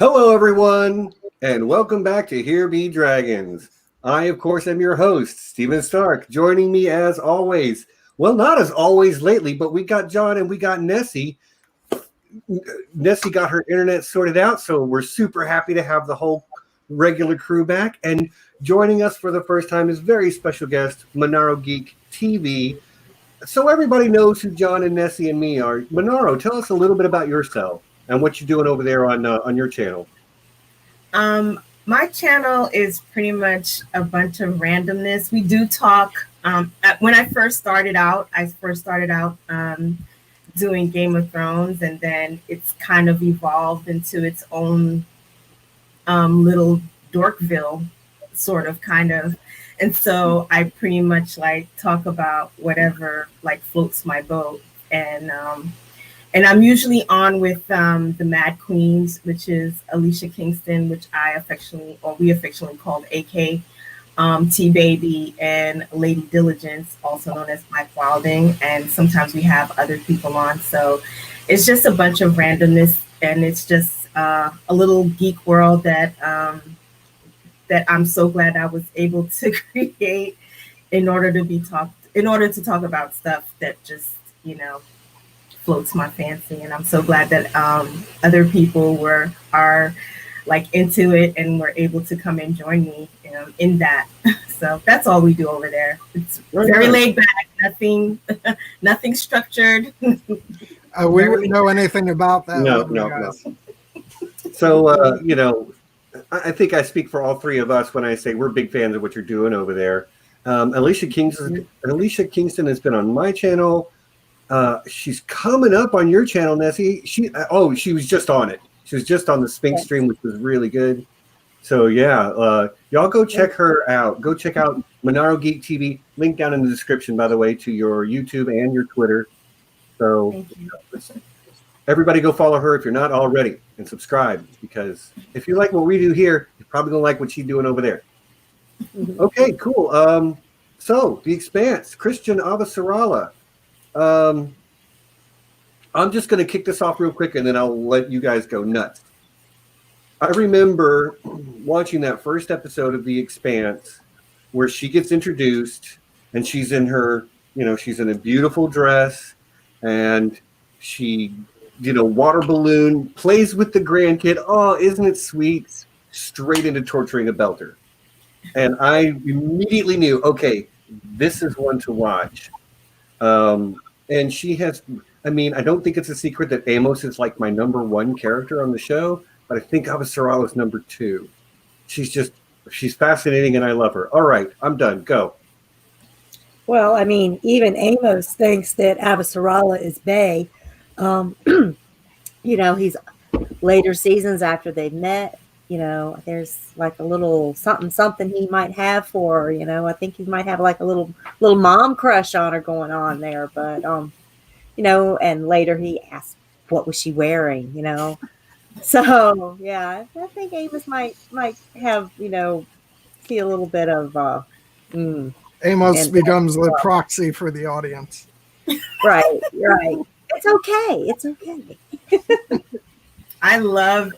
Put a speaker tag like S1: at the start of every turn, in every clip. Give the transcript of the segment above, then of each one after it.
S1: Hello, everyone, and welcome back to Here Be Dragons. I, of course, am your host, Stephen Stark. Joining me as always, well, not as always lately, but we got John and we got Nessie. Nessie got her internet sorted out, so we're super happy to have the whole regular crew back. And joining us for the first time is very special guest, ManaroGeek TV. So everybody knows who John and Nessie and me are. Manaro, tell us a little bit about yourself and what you're doing over there on your channel.
S2: My channel is pretty much a bunch of randomness. We do talk. When I first started out, doing Game of Thrones, and then it's kind of evolved into its own little Dorkville, sort of, kind of. And so I pretty much like talk about whatever like floats my boat, and I'm usually on with the Mad Queens, which is Alicia Kingston, which we affectionately called AK, T Baby, and Lady Diligence, also known as Mike Wilding. And sometimes we have other people on. So it's just a bunch of randomness, and it's just a little geek world that I'm so glad I was able to create in order to talk about stuff that just, floats my fancy. And I'm so glad that other people are like into it and were able to come and join me in that. So that's all we do over there. It's very laid back, nothing structured.
S3: We wouldn't know anything about that.
S1: No. So, I think I speak for all three of us when I say we're big fans of what you're doing over there. Alicia Kingston has been on my channel. She's coming up on your channel, Nessie. She was just on it. She was just on the Sphinx stream, which was really good. So yeah, y'all go check her out. Go check out ManaroGeek TV. Link down in the description, by the way, to your YouTube and your Twitter. So everybody go follow her if you're not already, and subscribe, because if you like what we do here, you're probably gonna like what she's doing over there. Okay, cool. So the Expanse, Chrisjen Avasarala. I'm just going to kick this off real quick, and then I'll let you guys go nuts. I remember watching that first episode of The Expanse where she gets introduced, and she's in she's in a beautiful dress, and she, water balloon, plays with the grandkid. Oh, isn't it sweet? Straight into torturing a belter. And I immediately knew, okay, this is one to watch. And she has, I don't think it's a secret that Amos is like my number one character on the show, but I think Avasarala is number two. She's fascinating and I love her. All right, I'm done. Go.
S4: Well, even Amos thinks that Avasarala is bae. He's later seasons after they've met, there's like a little something he might have for her, I think he might have like a little mom crush on her going on there, but and later he asked what was she wearing, so yeah, I think Amos might have see a little bit of
S3: Amos becomes the proxy for the audience.
S4: Right. It's okay.
S2: I love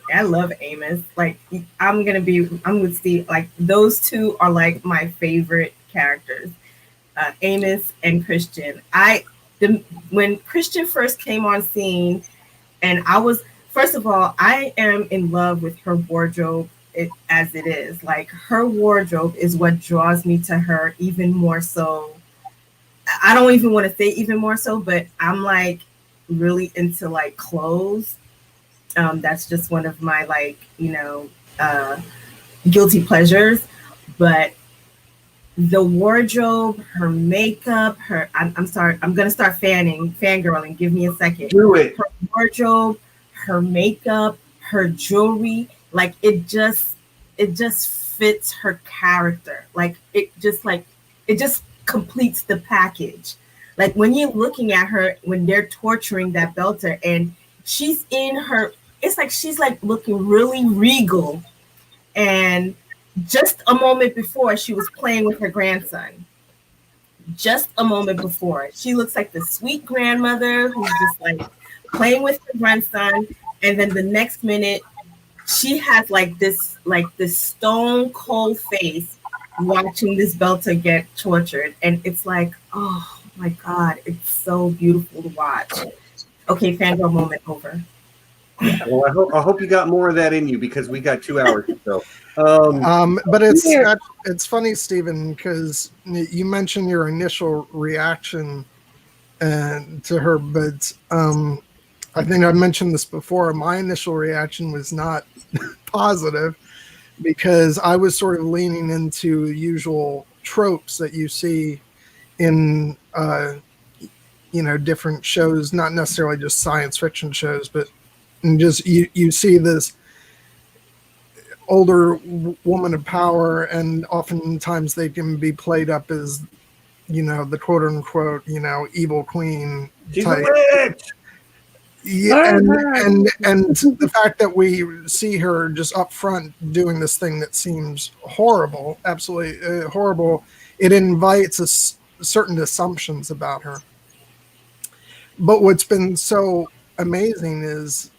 S2: Amos. Like I'm with Steve. Like those two are like my favorite characters, Amos and Chrisjen. When Chrisjen first came on scene, and first of all, I am in love with her wardrobe as it is. Like her wardrobe is what draws me to her even more so. I don't even want to say even more so, but I'm like really into like clothes. That's just one of my guilty pleasures. But the wardrobe, her makeup, I'm sorry, I'm gonna start fangirling. Give me a second.
S1: Do it.
S2: Her wardrobe, her makeup, her jewelry, like it just fits her character. Like it just completes the package. Like when you're looking at her when they're torturing that belter and she's in her, it's like she's like looking really regal. And just a moment before she was playing with her grandson. Just a moment before. She looks like the sweet grandmother who's just like playing with her grandson. And then the next minute she has like this stone cold face watching this Belter get tortured, and it's like, oh my god, it's so beautiful to watch. Okay, fangirl moment over.
S1: Well, I hope you got more of that in you, because we got 2 hours to go.
S3: But it's funny, Stephen, because you mentioned your initial reaction to her, but I think I mentioned this before. My initial reaction was not positive, because I was sort of leaning into usual tropes that you see in different shows, not necessarily just science fiction shows, but just you see this older woman of power, and oftentimes they can be played up as the quote unquote evil queen type. Yeah, and the fact that we see her just up front doing this thing that seems horrible, absolutely horrible, it invites certain assumptions about her. But what's been so amazing is,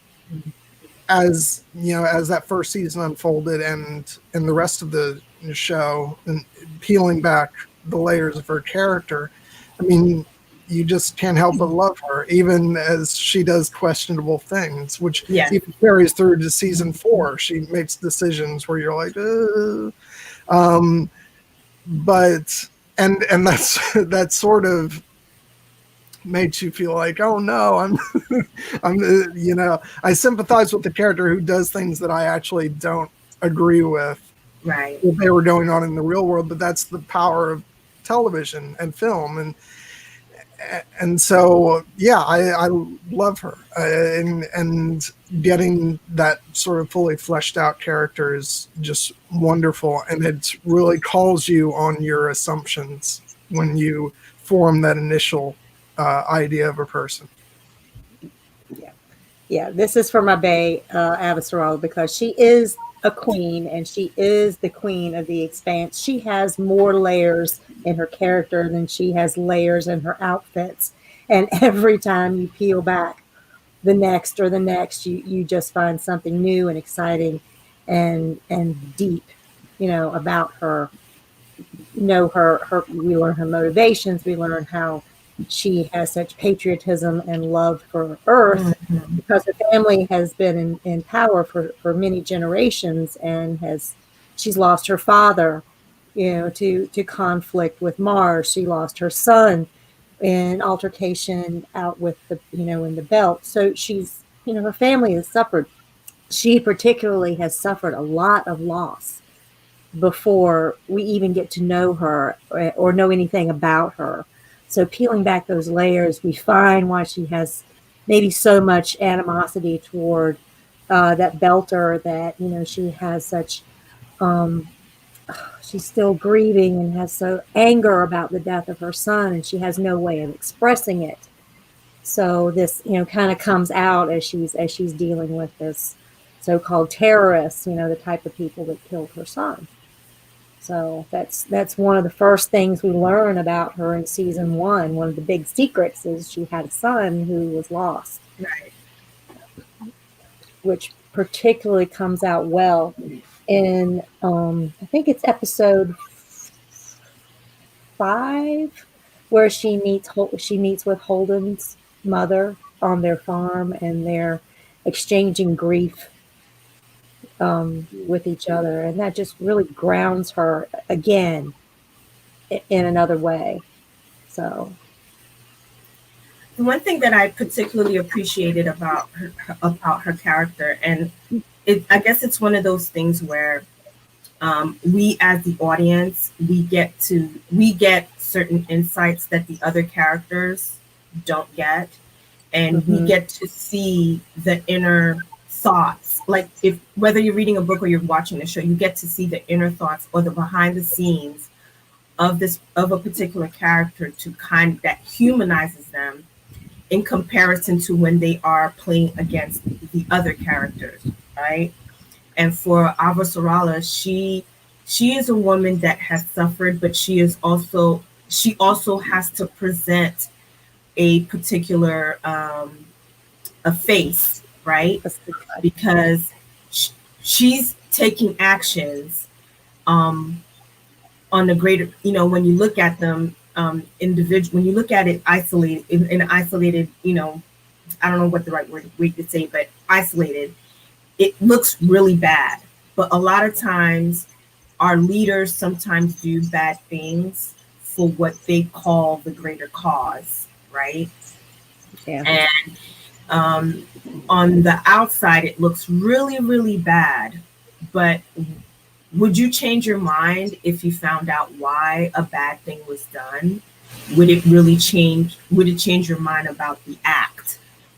S3: as that first season unfolded, and the rest of the show, and peeling back the layers of her character, I mean, you just can't help but love her, even as she does questionable things, which even carries through to season 4. She makes decisions where you're like, but that's sort of makes you feel like, oh no, I'm I sympathize with the character who does things that I actually don't agree with.
S2: Right.
S3: If they were going on in the real world, but that's the power of television and film, and so I love her, and getting that sort of fully fleshed out character is just wonderful, and it really calls you on your assumptions when you form that initial idea of a person.
S4: Yeah, this is for my bae, Avasarala, because she is a queen, and she is the queen of the Expanse. She has more layers in her character than she has layers in her outfits. And every time you peel back the next, you just find something new and exciting and deep, about her. Her we learn her motivations, we learn how she has such patriotism and love for Earth, because her family has been in power for many generations, and she's lost her father, to conflict with Mars. She lost her son in altercation out with in the belt. So she's, her family has suffered. She particularly has suffered a lot of loss before we even get to know her or know anything about her. So peeling back those layers, we find why she has maybe so much animosity toward that Belter, that, she has such, she's still grieving and has so anger about the death of her son, and she has no way of expressing it. So this, kind of comes out as she's dealing with this so-called terrorists, the type of people that killed her son. So that's one of the first things we learn about her in season 1. One of the big secrets is she had a son who was lost.
S2: Right.
S4: Which particularly comes out well in, I think it's episode 5, where she meets with Holden's mother on their farm, and they're exchanging grief with each other, and that just really grounds her again in another way. So
S2: the one thing that I particularly appreciated about her character, and I guess it's one of those things where we as the audience, we get certain insights that the other characters don't get, and we get to see the inner thoughts. Like, whether you're reading a book or you're watching a show, you get to see the inner thoughts or the behind the scenes of a particular character, that humanizes them in comparison to when they are playing against the other characters, right? And for Avasarala, she is a woman that has suffered, but she also has to present a particular a face, right? Because she's taking actions on the greater, when you look at them individual, when you look at it isolated, in isolated, I don't know what the right word we could say, but isolated, it looks really bad. But a lot of times our leaders sometimes do bad things for what they call the greater cause, right?
S4: Yeah.
S2: And on the outside, it looks really, really bad. But would you change your mind if you found out why a bad thing was done? Would it change your mind about the act,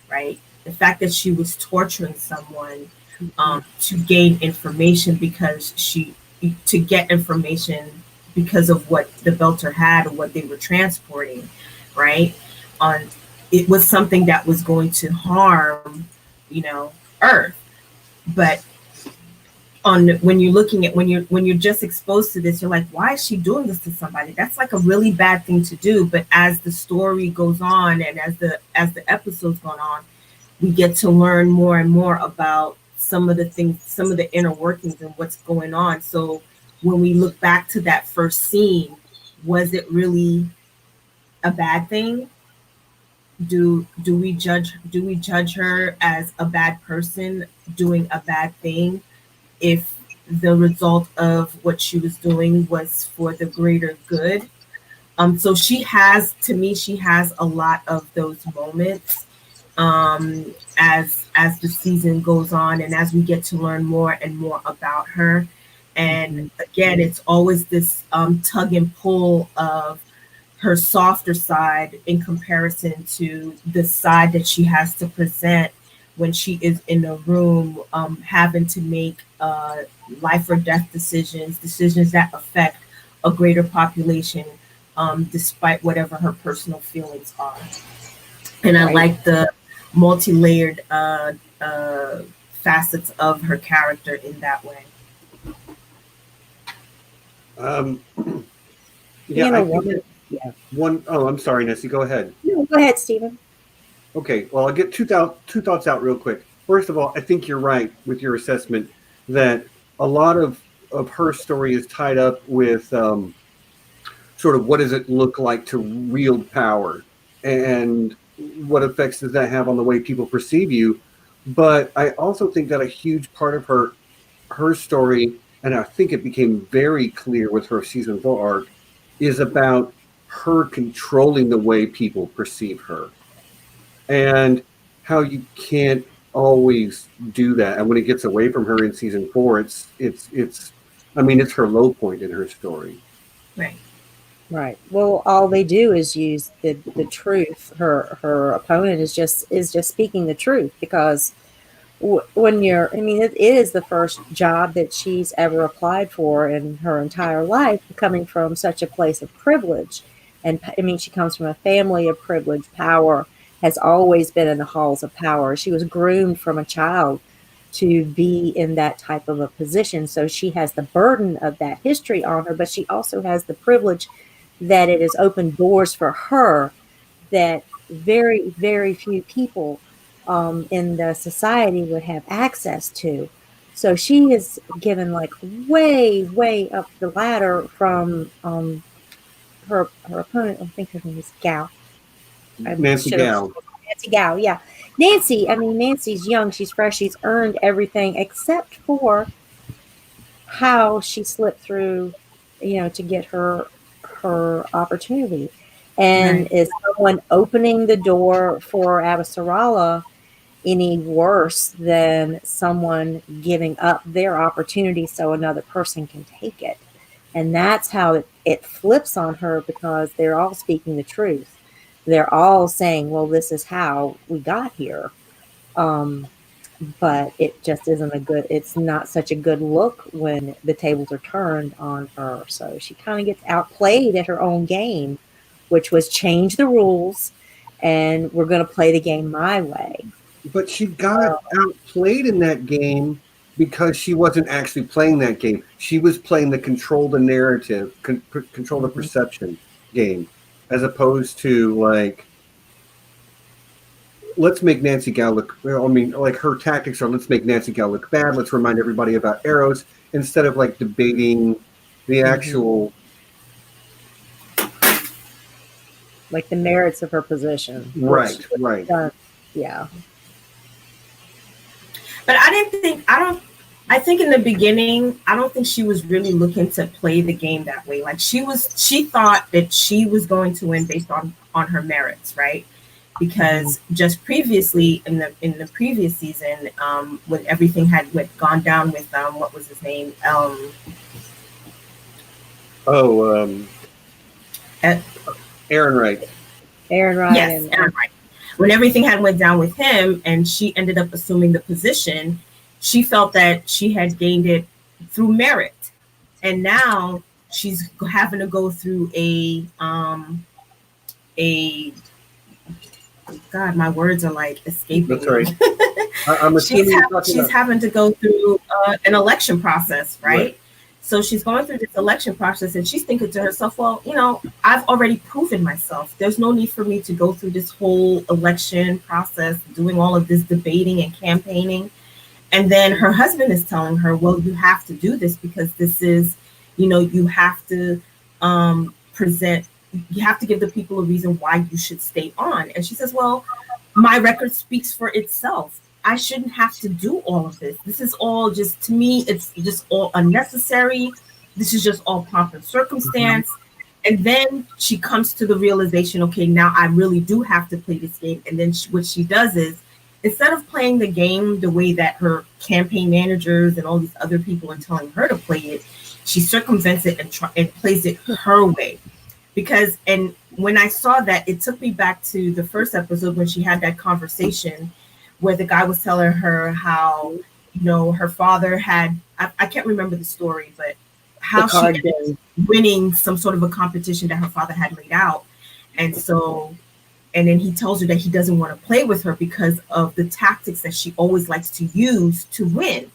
S2: right? The fact that she was torturing someone to gain information to get information because of what the Belter had or what they were transporting, right? It was something that was going to harm, Earth. But when you're just exposed to this, you're like, why is she doing this to somebody? That's like a really bad thing to do. But as the story goes on and as the episodes go on, we get to learn more and more about some of the inner workings and what's going on. So when we look back to that first scene, was it really a bad thing? Do we judge her as a bad person doing a bad thing if the result of what she was doing was for the greater good? So she has a lot of those moments as the season goes on and as we get to learn more and more about her. And again, it's always this tug and pull of her softer side in comparison to the side that she has to present when she is in a room having to make life or death decisions that affect a greater population, despite whatever her personal feelings are. And I like the multi-layered facets of her character in that way.
S1: I'm sorry, Nessie, go ahead.
S4: No, go ahead, Stephen.
S1: Okay, well, I'll get two thoughts out real quick. First of all, I think you're right with your assessment that a lot of her story is tied up with sort of what does it look like to wield power and what effects does that have on the way people perceive you. But I also think that a huge part of her story, and I think it became very clear with her season 4 arc, is about her controlling the way people perceive her and how you can't always do that. And when it gets away from her in season 4, it's her low point in her story.
S4: Right. Well, all they do is use the truth. Her opponent is just speaking the truth, because when it is the first job that she's ever applied for in her entire life, coming from such a place of privilege. And she comes from a family of privilege. Power has always been in the halls of power. She was groomed from a child to be in that type of a position. So she has the burden of that history on her, but she also has the privilege that it has opened doors for her that very, very few people in the society would have access to. So she is given like way, way up the ladder from her opponent. I think her name is Gal.
S1: Nancy Gal.
S4: Nancy Gal, yeah. Nancy's young, she's fresh, she's earned everything except for how she slipped through, to get her opportunity. And right. Is someone opening the door for Avasarala any worse than someone giving up their opportunity so another person can take it? And that's how it flips on her, because they're all speaking the truth. They're all saying, well, this is how we got here. But it just it's not such a good look when the tables are turned on her. So she kind of gets outplayed at her own game, which was change the rules and we're going to play the game my way.
S1: But she got outplayed in that game because she wasn't actually playing that game. She was playing the control the narrative, control the perception game, as opposed to like let's make Nancy Gal look. I mean, like her tactics are let's make Nancy Gal look bad. Let's remind everybody about arrows instead of like debating the actual.
S4: Like the merits of her position.
S1: Right.
S4: Yeah.
S2: But I think in the beginning, I don't think she was really looking to play the game that way. Like she thought that she was going to win based on her merits, right? Because just previously in the previous season, when everything had gone down with what was his name?
S1: Aaron Wright.
S2: Yes, Aaron Wright. When everything had went down with him and she ended up assuming the position, she felt that she had gained it through merit. And now she's having to go through a God, my words are like escaping.
S1: That's right. I'm assuming
S2: she's having to go through an election process, right? So she's going through this election process and she's thinking to herself, well, I've already proven myself. There's no need for me to go through this whole election process, doing all of this debating and campaigning. And then her husband is telling her, well, you have to do this because this is, you have to you have to give the people a reason why you should stay on. And she says, well, my record speaks for itself. I shouldn't have to do all of this. This is all just, to me, it's just all unnecessary. This is just all pomp and circumstance. And then she comes to the realization, okay, now I really do have to play this game. And then what she does is, instead of playing the game the way that her campaign managers and all these other people are telling her to play it, she circumvents it and plays it her way. Because, and when I saw that, it took me back to the first episode when she had that conversation where the guy was telling her how, her father had, I can't remember the story, but how she ended up winning some sort of a competition that her father had laid out. And then he tells her that he doesn't want to play with her because of the tactics that she always likes to use to win.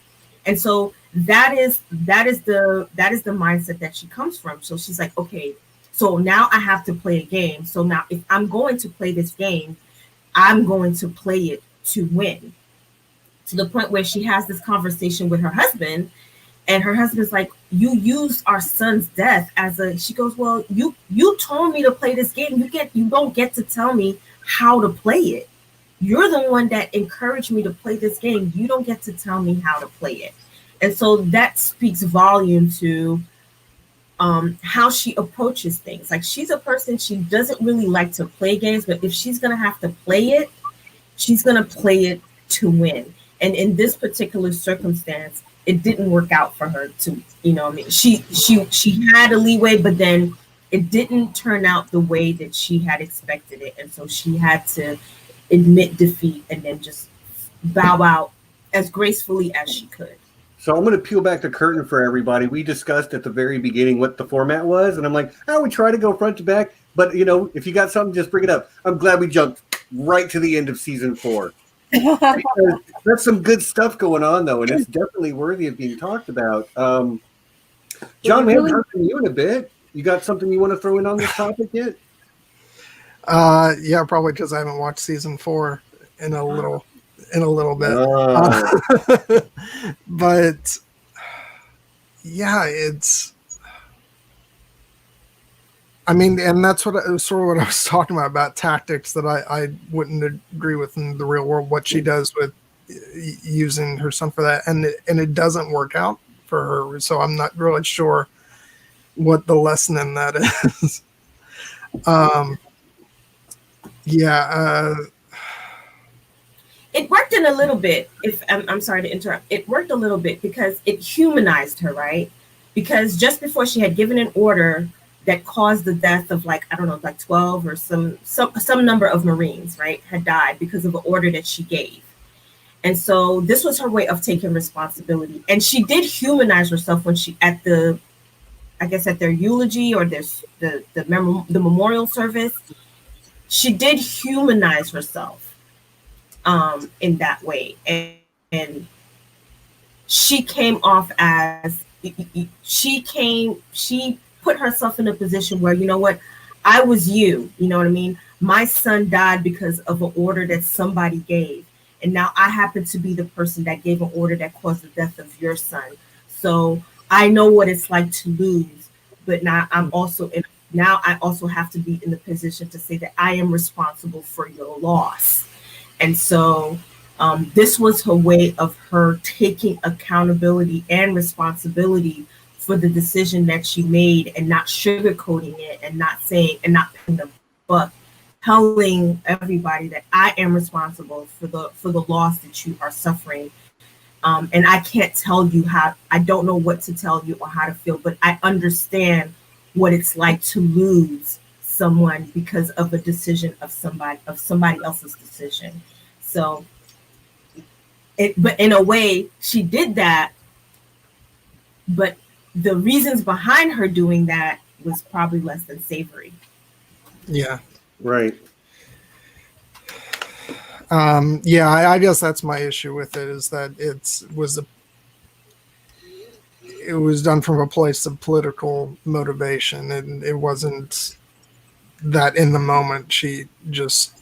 S2: And so that is the mindset that she comes from. So she's like, okay, so now I have to play a game. So now if I'm going to play this game, I'm going to play it to win. To the point where she has this conversation with her husband, and her husband's like, you used our son's death she goes, well, you told me to play this game. You don't get to tell me how to play it. You're the one that encouraged me to play this game. You don't get to tell me how to play it. And so that speaks volume to how she approaches things. Like, she's a person, she doesn't really like to play games, but if she's going to have to play it, she's going to play it to win. And in this particular circumstance, it didn't work out for her to, she had a leeway, but then it didn't turn out the way that she had expected it. And so she had to admit defeat and then just bow out as gracefully as she could.
S1: So I'm going to peel back the curtain for everybody. We discussed at the very beginning what the format was, and I'm like, I would try to go front to back, but if you got something, just bring it up. I'm glad we jumped right to the end of season 4. That's some good stuff going on, though, and it's definitely worthy of being talked about. John, we haven't heard from you in a bit. You got something you want to throw in on this topic yet?
S3: Yeah, probably because I haven't watched season 4 in a little bit. But yeah, and that's what I was talking about tactics that I wouldn't agree with in the real world, what she does with using her son for that. And it doesn't work out for her. So I'm not really sure what the lesson in that is.
S2: It worked in a little bit. I'm sorry to interrupt. It worked a little bit because it humanized her, right? Because just before she had given an order that caused the death of 12 or some number of Marines, right, had died because of an order that she gave. And so this was her way of taking responsibility. And she did humanize herself when she at their eulogy or the memorial service. She did humanize herself in that way, and she came off as she put herself in a position where, I was you know what I mean, my son died because of an order that somebody gave. And now I happen to be the person that gave an order that caused the death of your son. So I know what it's like to lose, but now I also have to be in the position to say that I am responsible for your loss. And so this was her way of her taking accountability and responsibility for the decision that she made, and not sugarcoating it, and not saying, and not putting the buck, telling everybody that I am responsible for the loss that you are suffering. And I can't tell you how, I don't know what to tell you or how to feel, but I understand what it's like to lose someone because of a decision of somebody else's decision. So but in a way she did that, but the reasons behind her doing that was probably less than savory.
S3: Yeah.
S1: Right.
S3: I guess that's my issue with it, is that it was done from a place of political motivation, and it wasn't that in the moment she just,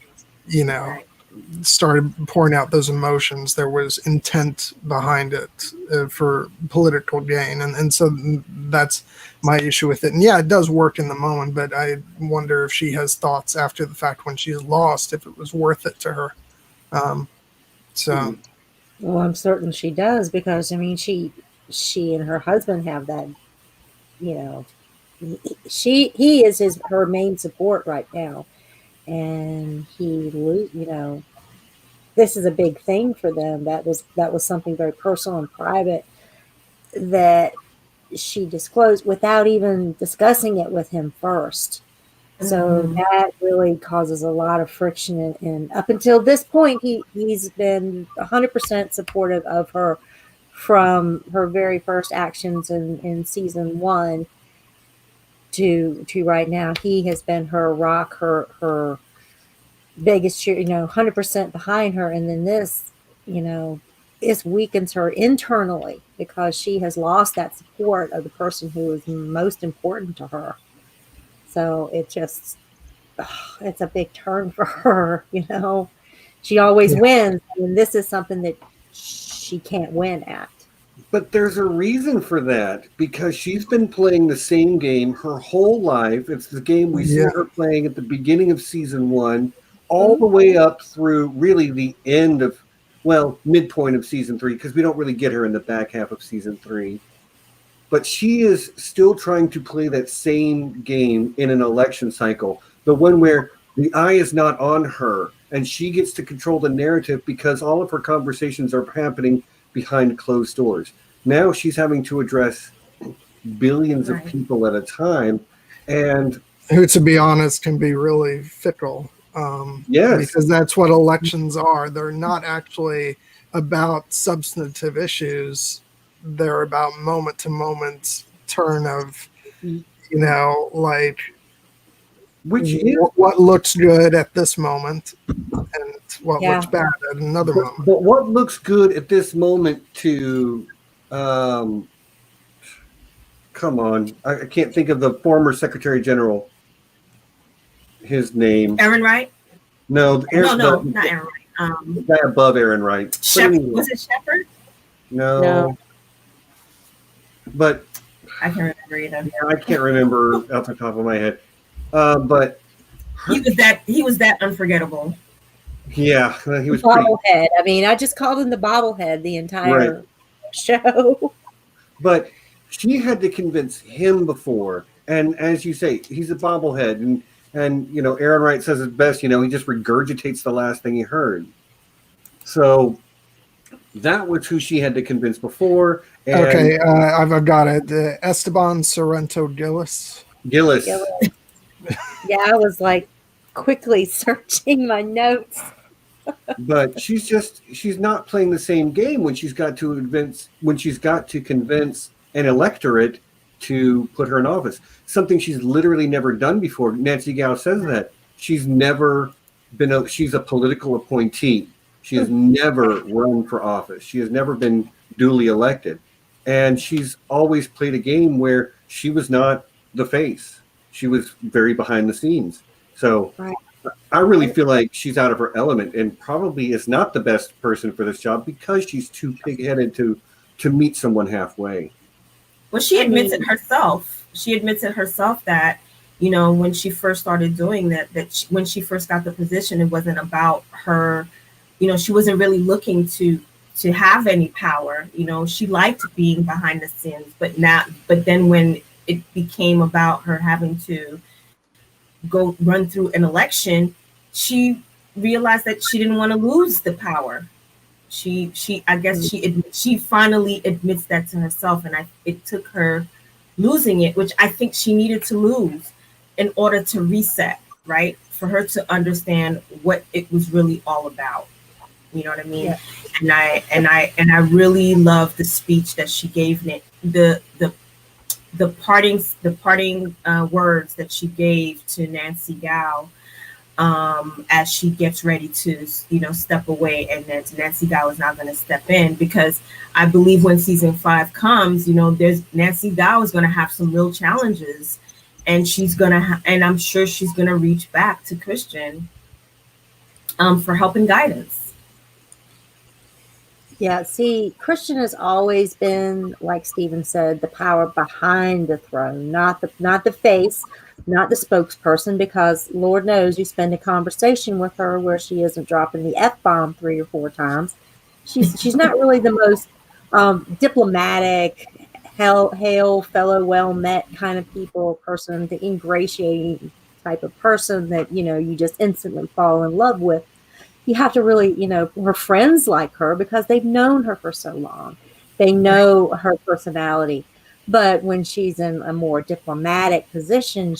S2: Right.
S3: started pouring out those emotions. There was intent behind it for political gain, and so that's my issue with it. And yeah, it does work in the moment, but I wonder if she has thoughts after the fact when she's lost, if it was worth it to her.
S4: Well, I'm certain she does, because I mean, she and her husband have that. He is her main support right now, and this is a big thing for them. That was something very personal and private that she disclosed without even discussing it with him first. So that really causes a lot of friction. And up until this point, he's been 100% supportive of her from her very first actions in season 1 to right now. He has been her rock, her biggest cheer, 100% behind her. And then this weakens her internally, because she has lost that support of the person who is most important to her. So it's a big turn for her, She always wins, and this is something that she can't win at.
S1: But there's a reason for that, because she's been playing the same game her whole life. It's the game we see her playing at the beginning of season 1, all the way up through really the end of, midpoint of season 3, because we don't really get her in the back half of season 3. But she is still trying to play that same game in an election cycle, the one where the eye is not on her, and she gets to control the narrative because all of her conversations are happening behind closed doors. Now she's having to address billions of people at a time, and
S3: who, to be honest, can be really fickle.
S1: Yes,
S3: because that's what elections are. They're not actually about substantive issues. They're about moment to moment turn of, what looks good at this moment and what looks bad at another moment.
S1: But what looks good at this moment to, come on, I can't think of the former Secretary General. His name.
S2: Aaron Wright?
S1: No,
S2: not Aaron Wright.
S1: The guy above Aaron Wright.
S2: Was it Shepard?
S1: No. But
S2: I can't remember either.
S1: I can't remember off the top of my head. But
S2: he was that unforgettable.
S1: Yeah, he was
S4: bobblehead. I mean, I just called him the bobblehead the entire show.
S1: But she had to convince him before, and as you say, he's a bobblehead, and Aaron Wright says it best. He just regurgitates the last thing he heard. So that was who she had to convince before. And
S3: okay, I've got it. Esteban Sorrento Gillis.
S4: Yeah, I was like quickly searching my notes.
S1: But she's not playing the same game when she's got to convince an electorate to put her in office. Something she's literally never done before. Nancy Gao says that she's a political appointee. She has never run for office. She has never been duly elected. And she's always played a game where she was not the face. She was very behind the scenes. So I really feel like she's out of her element and probably is not the best person for this job because she's too pig-headed to meet someone halfway.
S2: Well, she admits it herself. She admits it herself that, when she first started doing that, when she first got the position, it wasn't about her. She wasn't really looking to have any power. She liked being behind the scenes, but then when it became about her having to go run through an election, she realized that she didn't want to lose the power. I guess she finally admits that to herself, and it took her losing it, which I think she needed to lose in order to reset, right? For her to understand what it was really all about. You know what I mean? Yeah. And I really love the speech that she gave, the parting words that she gave to Nancy Gao as she gets ready to step away, and then Nancy Gao is not going to step in, because I believe when season 5 comes, there's Nancy Gao is going to have some real challenges, and she's gonna and I'm sure she's going to reach back to Chrisjen for help and guidance.
S4: Yeah, see, Chrisjen has always been, like Stephen said, the power behind the throne, not the face, not the spokesperson, because Lord knows you spend a conversation with her where she isn't dropping the F-bomb 3 or 4 times. She's not really the most diplomatic, hail fellow well-met kind of person, the ingratiating type of person that, you just instantly fall in love with. You have to really, her friends like her because they've known her for so long. They know her personality. But when she's in a more diplomatic position,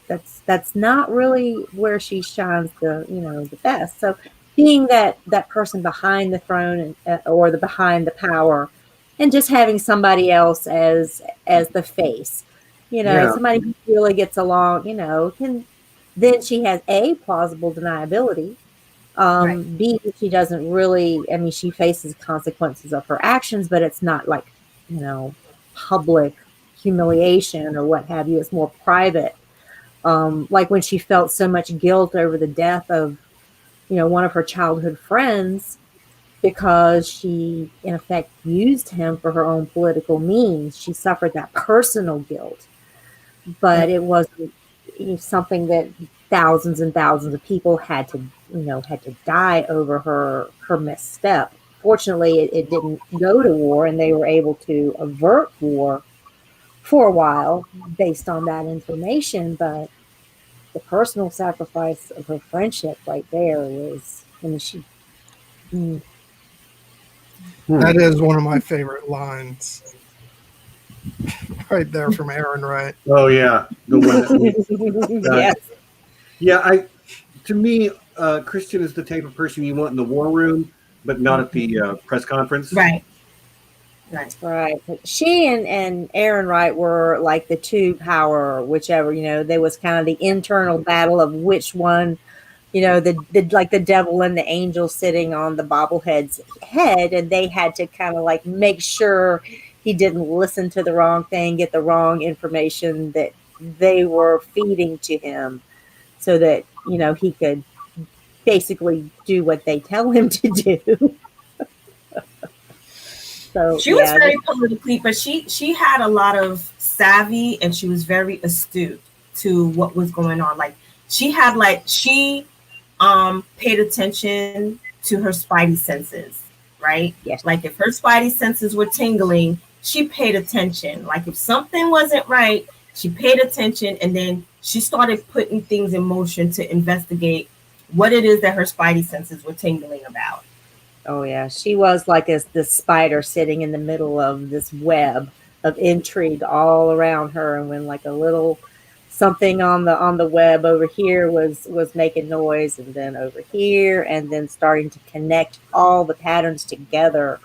S4: that's not really where she shines the best. So being that person behind the throne or behind the power, and just having somebody else as the face, somebody who really gets along, then she has a plausible deniability. B, she doesn't really, she faces consequences of her actions, but it's not like, public humiliation or what have you. It's more private. Like when she felt so much guilt over the death of, one of her childhood friends, because she, in effect, used him for her own political means. She suffered that personal guilt, but it wasn't something that thousands and thousands of people had to die over her misstep. Fortunately, it didn't go to war, and they were able to avert war for a while based on that information. But the personal sacrifice of her friendship right there was,
S3: that is one of my favorite lines. Right there from Aaron Wright.
S1: Oh yeah, the one.
S4: Yes.
S1: Yeah, to me, Chrisjen is the type of person you want in the war room, but not at the press conference.
S2: Right.
S4: She and Aaron Wright were like the two power, whichever, there was kind of the internal battle of which one, the like the devil and the angel sitting on the bobblehead's head, and they had to kind of like make sure he didn't listen to the wrong thing, get the wrong information that they were feeding to him, so that, he could basically do what they tell him to do. So
S2: she was very politically, but she had a lot of savvy, and she was very astute to what was going on. Like she paid attention to her spidey senses, right?
S4: Yes.
S2: Like if her spidey senses were tingling, she paid attention. Like if something wasn't right, she paid attention, and then she started putting things in motion to investigate what it is that her spidey senses were tingling about.
S4: Oh yeah, she was like this spider sitting in the middle of this web of intrigue all around her, and when like a little something on the web over here was making noise, and then over here, and then starting to connect all the patterns together,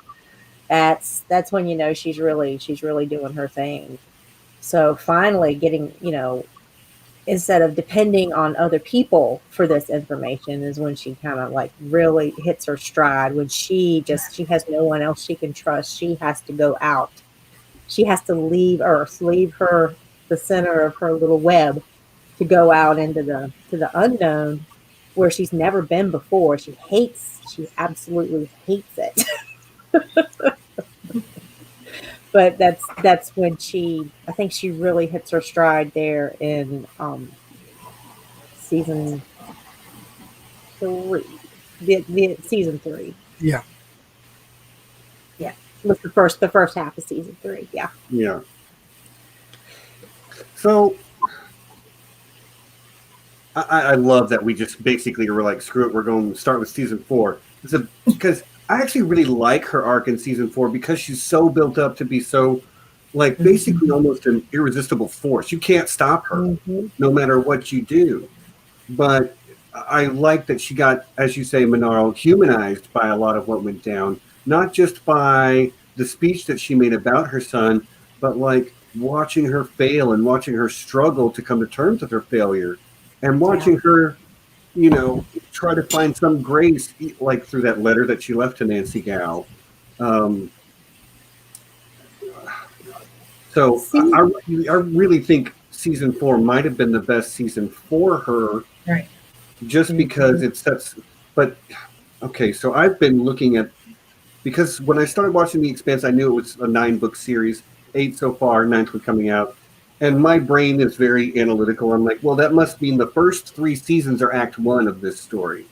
S4: that's when she's really doing her thing. So finally getting, instead of depending on other people for this information, is when she kind of like really hits her stride, when she has no one else she can trust. She has to go out. She has to leave Earth, the center of her little web, to go out into the unknown where she's never been before. She absolutely hates it. But that's when I think she really hits her stride there in season 3. The season 3.
S3: Yeah.
S4: Yeah. Was the first half of season 3. Yeah.
S1: Yeah. So I love that we just basically were like, screw it, we're going to start with season 4. Because I actually really like her arc in season 4 because she's so built up to be so, like, basically almost an irresistible force. You can't stop her no matter what you do. But I like that she got, as you say, Manaro, humanized by a lot of what went down, not just by the speech that she made about her son, but like watching her fail and watching her struggle to come to terms with her failure and watching her, you know, try to find some grace, like through that letter that she left to Nancy Gow. So I really think season 4 might have been the best season for her,
S2: Right.
S1: just because it sets. But okay, so I've been looking at, because when I started watching The Expanse, I knew it was a 9-book series, 8 so far, 9th one coming out. And my brain is very analytical. I'm like, well, that must mean the first 3 seasons are Act 1 of this story.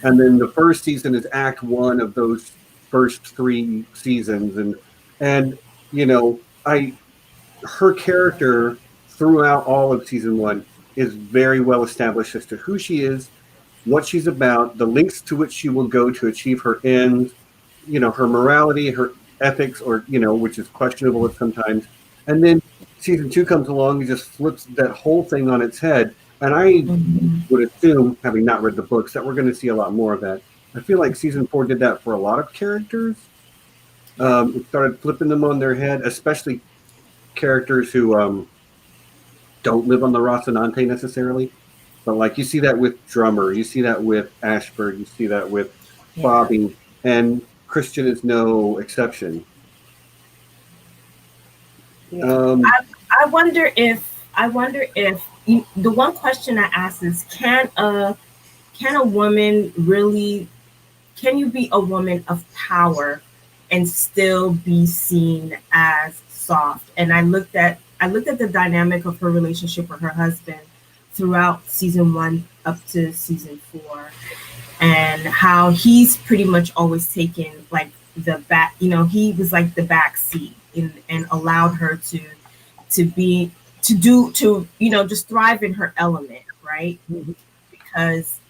S1: And then the first season is Act 1 of those first 3 seasons. And you know, her character throughout all of season 1 is very well established as to who she is, what she's about, the links to which she will go to achieve her ends, you know, her morality, her ethics, or, you know, which is questionable at sometimes. And then season 2 comes along and just flips that whole thing on its head. And I would assume, having not read the books, that we're going to see a lot more of that. I feel like season 4 did that for a lot of characters. It started flipping them on their head, especially characters who don't live on the Rocinante necessarily. But like you see that with Drummer, you see that with Ashford, you see that with Bobby, and Chrisjen is no exception.
S2: I wonder if the one question I ask is, can a woman really, can you be a woman of power and still be seen as soft? And I looked at the dynamic of her relationship with her husband throughout season 1 up to season 4, and how he's pretty much always taken like the back, you know, he was like the back seat and allowed her to you know, just thrive in her element, right? Because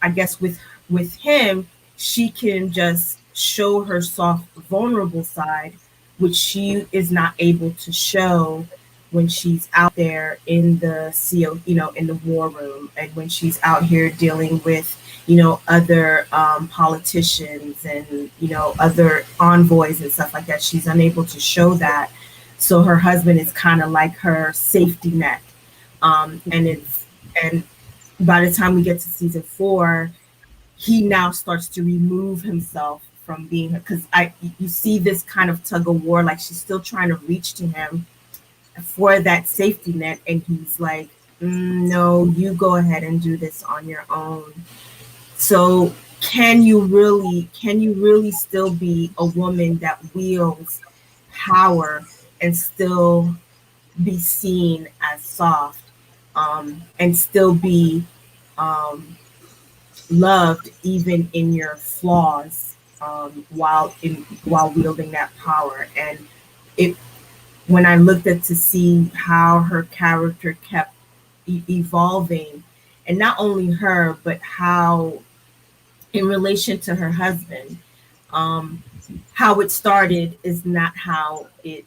S2: I guess with him, she can just show her soft, vulnerable side, which she is not able to show when she's out there in the CO, you know, in the war room, and when she's out here dealing with, you know, other politicians and, you know, other envoys and stuff like that. She's unable to show that. So her husband is kind of like her safety net. And by the time we get to season 4, he now starts to remove himself from being her, because you see this kind of tug of war, like she's still trying to reach to him for that safety net, and he's like, no, you go ahead and do this on your own. So can you really still be a woman that wields power and still be seen as soft, and still be loved even in your flaws, while wielding that power? And when I looked at to see how her character kept evolving, and not only her, but how in relation to her husband, how it started is not how it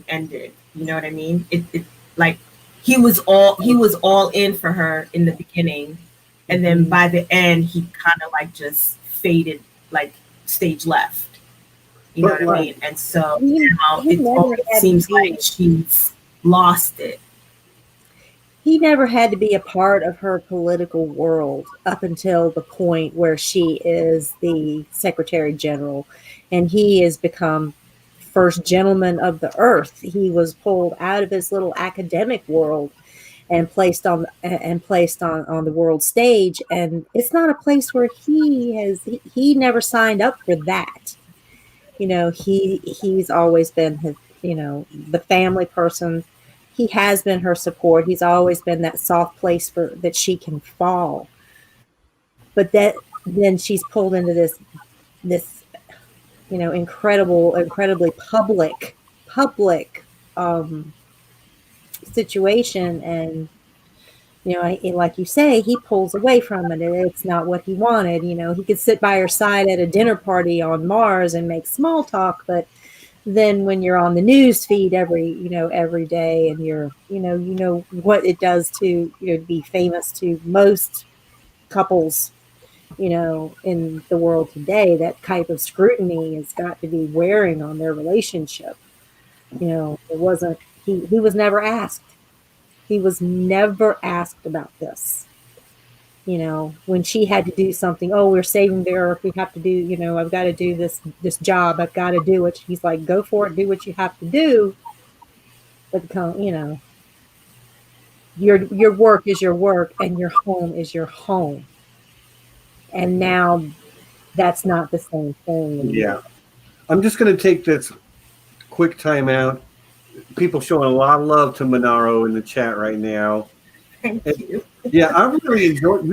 S2: ended. You know what I mean? It like he was all in for her in the beginning, and then by the end he kind of like just faded, like stage left. You know what I mean? And so now it seems like she's lost it.
S4: He never had to be a part of her political world up until the point where she is the Secretary General, and he has become first gentleman of the earth. He was pulled out of his little academic world and placed on the world stage, and it's not a place where he never signed up for that. He's always been his, the family person. He has been her support. He's always been that soft place for that she can fall. But then she's pulled into this incredibly public situation, and like you say, he pulls away from it. It's not what he wanted. He could sit by her side at a dinner party on Mars and make small talk, but then when you're on the news feed every day, and you're what it does to be famous to most couples in the world today, that type of scrutiny has got to be wearing on their relationship. It wasn't, he was never asked. He was never asked about this. When she had to do something, oh, we're saving the earth, we have to do, I've got to do this job, I've got to do it. He's like, go for it, do what you have to do. But your work is your work, and your home is your home. And now that's not the same thing.
S1: Yeah. I'm just going to take this quick time out. People showing a lot of love to Manaro in the chat right now.
S2: Thank you.
S1: Yeah, I really enjoy.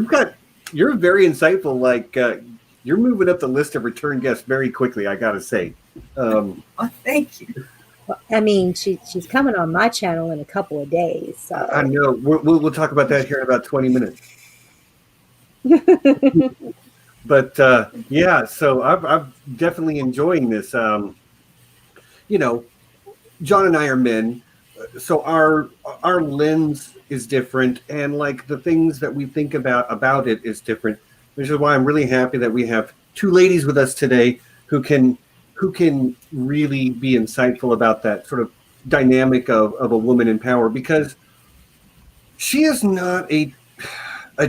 S1: You're very insightful. Like you're moving up the list of return guests very quickly. I got to say.
S2: Oh, thank you.
S4: Well, I mean, she's coming on my channel in a couple of days. So.
S1: I know. We'll talk about that here in about 20 minutes. But yeah, so I'm definitely enjoying this. John and I are men, so our lens is different, and like the things that we think about it is different. Which is why I'm really happy that we have two ladies with us today who can really be insightful about that sort of dynamic of a woman in power, because she is not a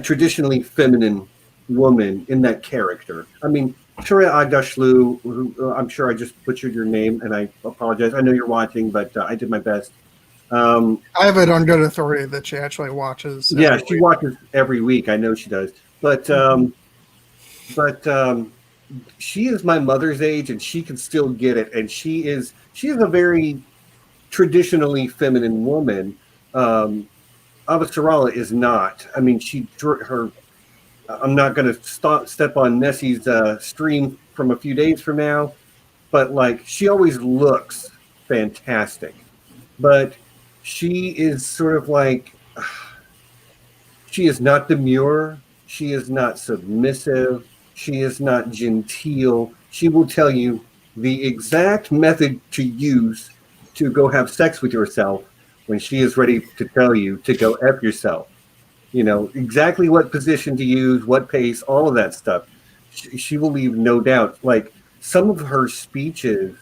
S1: traditionally feminine woman in that character. I mean, Shura Agdashlu, who I'm sure I just butchered your name, and I apologize. I know you're watching, but I did my best.
S3: I have it on good authority that she actually watches.
S1: Yeah, she watches every week. I know she does. But she is my mother's age, and she can still get it. And she is a very traditionally feminine woman. Avasarala is not. I mean, I'm not going to step on Nessie's stream from a few days from now, but like she always looks fantastic. But she is sort of like, she is not demure. She is not submissive. She is not genteel. She will tell you the exact method to use to go have sex with yourself when she is ready to tell you to go F yourself. Exactly what position to use, what pace, all of that stuff. She will leave no doubt. Like some of her speeches,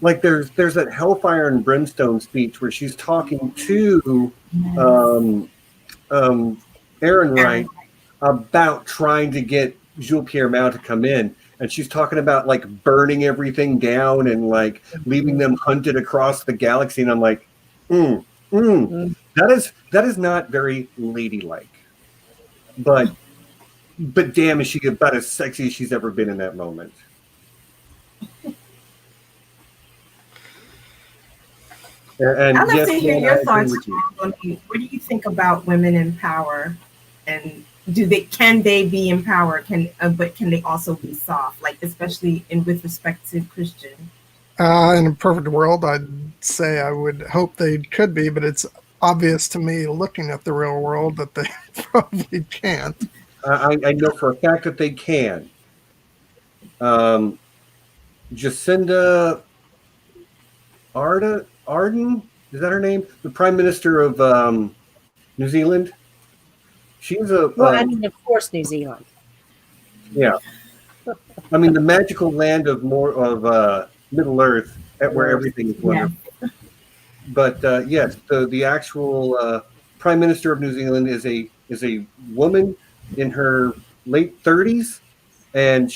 S1: like there's that Hellfire and Brimstone speech where she's talking to Aaron Wright about trying to get Jules Pierre Mao to come in. And she's talking about like burning everything down and like leaving them hunted across the galaxy. And I'm like, That is not very ladylike, but damn, is she about as sexy as she's ever been in that moment. And
S2: I'd love to hear your thoughts.
S1: You.
S2: What do you think about women in power, and can they be in power? But can they also be soft? Like especially with respect to Chrisjen.
S3: In a perfect world, I'd say I would hope they could be, but it's obvious to me looking at the real world that they probably can't.
S1: I know for a fact that they can. Jacinda Ardern, is that her name? The Prime Minister of New Zealand. She's
S4: of course, New Zealand.
S1: Yeah. I mean, the magical land of Middle Earth, where everything is wonderful. Yeah. But yes, the actual Prime Minister of New Zealand is a woman in her late 30s, and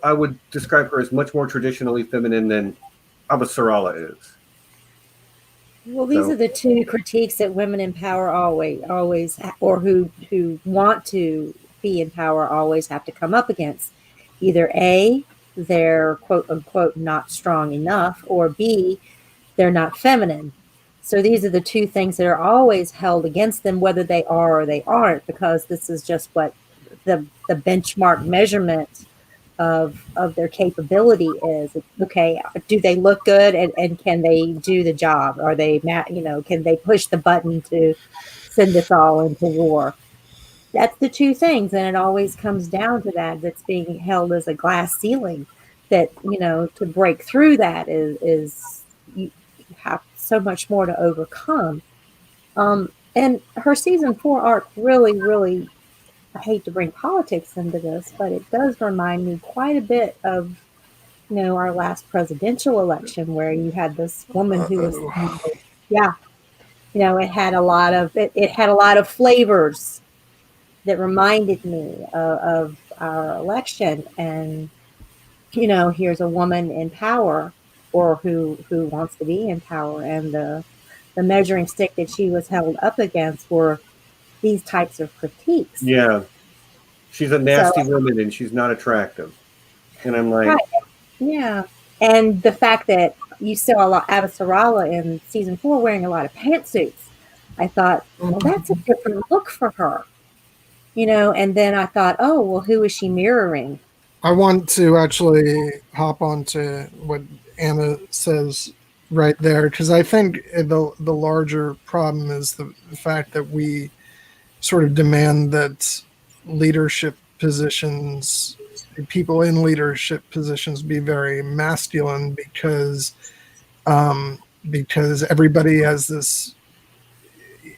S1: I would describe her as much more traditionally feminine than Avasarala is.
S4: Well, these
S1: So-
S4: are the two critiques that women in power always, or who want to be in power always have to come up against. Either A, they're quote unquote not strong enough, or B, they're not feminine. So these are the two things that are always held against them, whether they are or they aren't, because this is just what the benchmark measurement of their capability is. Okay, do they look good, and can they do the job? Are they, can they push the button to send us all into war? That's the two things, and it always comes down to that. That's being held as a glass ceiling. That, to break through that is you have so much more to overcome. And her season 4 arc really, really, I hate to bring politics into this, but it does remind me quite a bit of, our last presidential election, where you had this woman who was, yeah, it had a lot of it had a lot of flavors that reminded me of our election. And here's a woman in power, or who wants to be in power, and the measuring stick that she was held up against were these types of critiques.
S1: Yeah. She's a nasty woman and she's not attractive. And I'm like,
S4: right. Yeah. And the fact that you saw a lot Avasarala in season 4 wearing a lot of pantsuits, I thought, well, that's a different look for her. And then I thought, oh, well, who is she mirroring?
S3: I want to actually hop on to what Anna says right there, because I think the larger problem is the fact that we sort of demand that leadership positions, people in leadership positions, be very masculine, because everybody has this,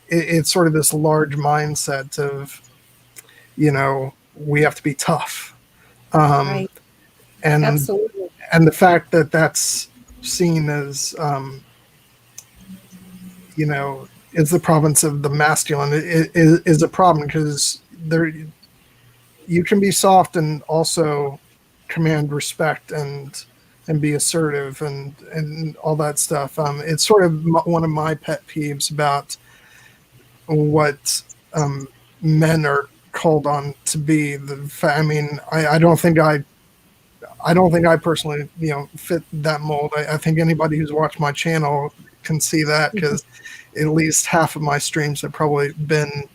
S3: it's sort of this large mindset of, we have to be tough.
S4: Right.
S3: And
S4: Absolutely.
S3: And the fact that that's seen as, is the province of the masculine is a problem, because you can be soft and also command respect and be assertive and all that stuff. It's sort of one of my pet peeves about what men are called on to be. I don't think I personally, fit that mold. I think anybody who's watched my channel can see that, because at least half of my streams have probably been,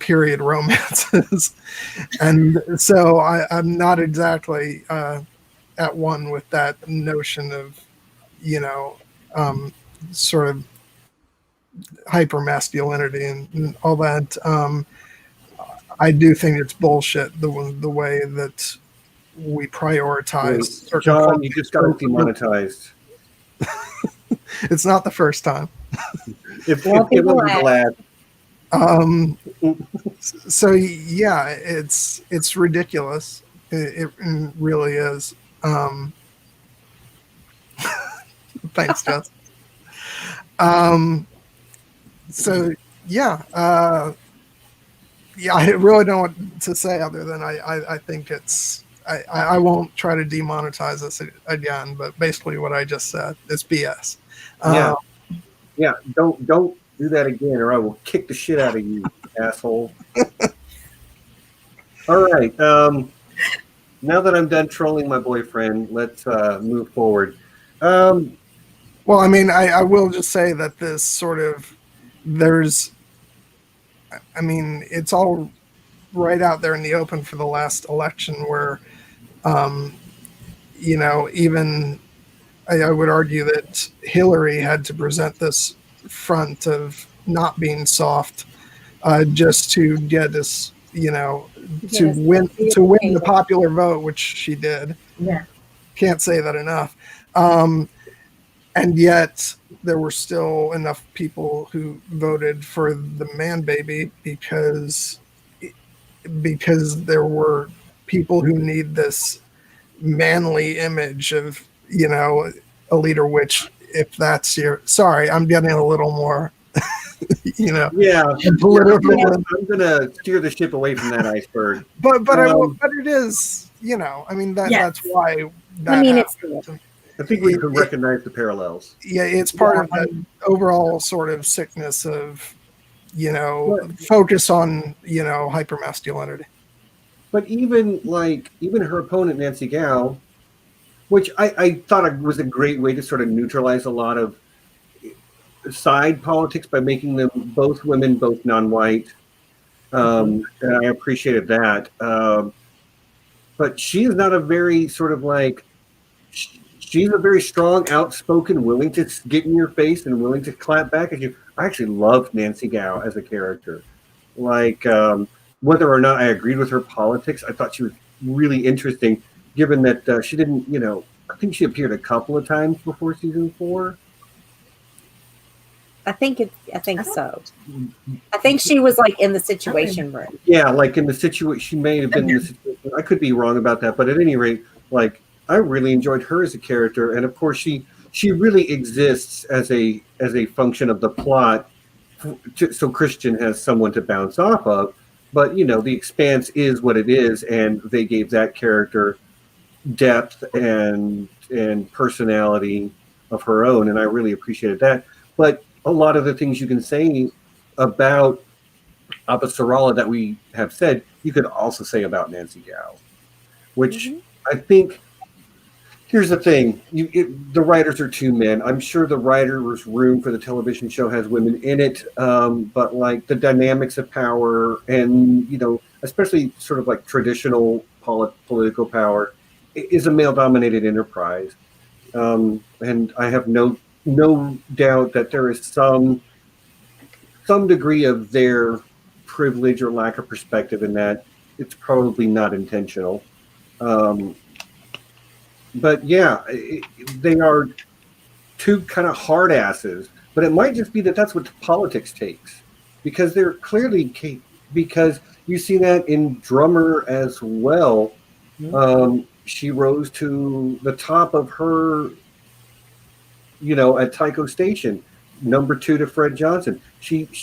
S3: period romances. And so I'm not exactly at one with that notion of, sort of hyper masculinity and all that. I do think it's bullshit, the way that we prioritize.
S1: John, you just got demonetized.
S3: It's not the first time.
S1: If it will be glad.
S3: So yeah, it's ridiculous. It really is. Thanks, Jess. So yeah, I really don't know what to say other than I think it's. I won't try to demonetize this again, but basically what I just said is BS.
S1: Yeah. Don't do that again, or I will kick the shit out of you, asshole. All right. Now that I'm done trolling my boyfriend, let's move forward.
S3: Well, I will just say that this sort of it's all right out there in the open for the last election, where even I would argue that Hillary had to present this front of not being soft, just to get us, to win the popular vote, which she did.
S2: Yeah.
S3: Can't say that enough. And yet there were still enough people who voted for the man baby, because there were people who need this manly image of, a leader, which, if that's sorry, I'm getting a little more,
S1: Yeah.
S3: political.
S1: I'm going to steer the ship away from that iceberg.
S3: But it is, that's why that
S4: it's
S3: happens.
S1: I think we can recognize the parallels.
S3: Yeah, it's part of that overall sort of sickness of, focus on, hypermasculinity.
S1: But even her opponent, Nancy Gao, which I thought was a great way to sort of neutralize a lot of side politics by making them both women, both non-white. And I appreciated that. But she is not a very sort of she's a very strong, outspoken, willing to get in your face and willing to clap back at you. I actually loved Nancy Gao as a character. Whether or not I agreed with her politics, I thought she was really interesting, given that she didn't, I think she appeared a couple of times before season 4.
S4: I think so. I think she was in the situation room.
S1: Yeah, in the situation, she may have been in the situation. I could be wrong about that, but at any rate, I really enjoyed her as a character, and of course, she really exists as a function of the plot, so Chrisjen has someone to bounce off of. But the Expanse is what it is, and they gave that character depth and personality of her own, and I really appreciated that. But a lot of the things you can say about Avasarala that we have said, you could also say about Nancy Gao, which I think, here's the thing, the writers are 2 men. I'm sure the writer's room for the television show has women in it, but the dynamics of power and, especially sort of traditional political power is a male-dominated enterprise. And I have no doubt that there is some degree of their privilege or lack of perspective in that. It's probably not intentional. But yeah, they are 2 kind of hard asses, but it might just be that that's what politics takes, because they're clearly, because you see that in Drummer as well. She rose to the top of her, at Tycho Station, number 2 to Fred Johnson.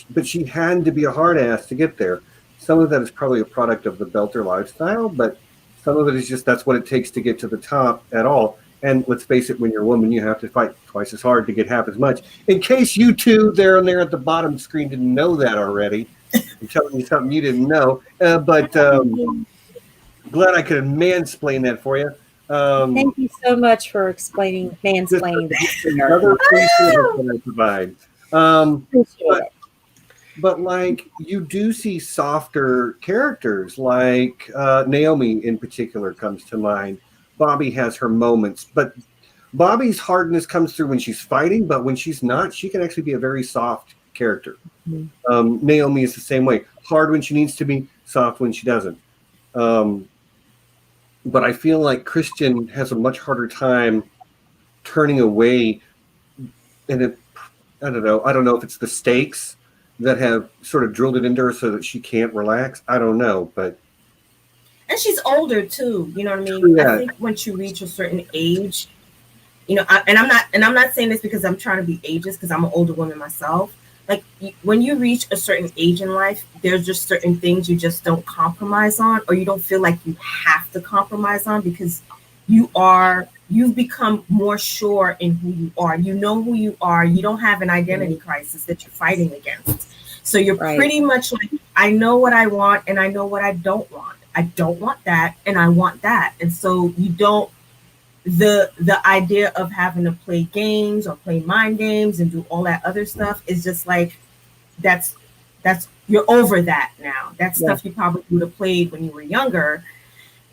S1: But she had to be a hard ass to get there. Some of that is probably a product of the Belter lifestyle, but some of it is just that's what it takes to get to the top at all. And let's face it, when you're a woman, you have to fight twice as hard to get half as much. In case you two there and there at the bottom screen didn't know that already, I'm telling you something you didn't know. But glad I could mansplain that for you.
S4: Thank you so much for mansplaining that.
S1: Another that I provide. But you do see softer characters, Naomi in particular comes to mind. Bobby has her moments, but Bobby's hardness comes through when she's fighting, but when she's not, she can actually be a very soft character. Naomi is the same way. Hard when she needs to be, soft when she doesn't. But I feel like Chrisjen has a much harder time turning away, and I don't know if it's the stakes that have sort of drilled it into her so that she can't relax. I don't know, but
S2: and she's older too. You know what I mean? Yeah. I think once you reach a certain age, and I'm not saying this because I'm trying to be ageist, because I'm an older woman myself. When you reach a certain age in life, there's just certain things you just don't compromise on, or you don't feel like you have to compromise on, because you've become more sure in who you are. You know who you are. You don't have an identity crisis that you're fighting against. So you're pretty much I know what I want and I know what I don't want. I don't want that and I want that. And so you don't, the idea of having to play games or play mind games and do all that other stuff is just that's you're over that now. That's stuff you probably would have played when you were younger.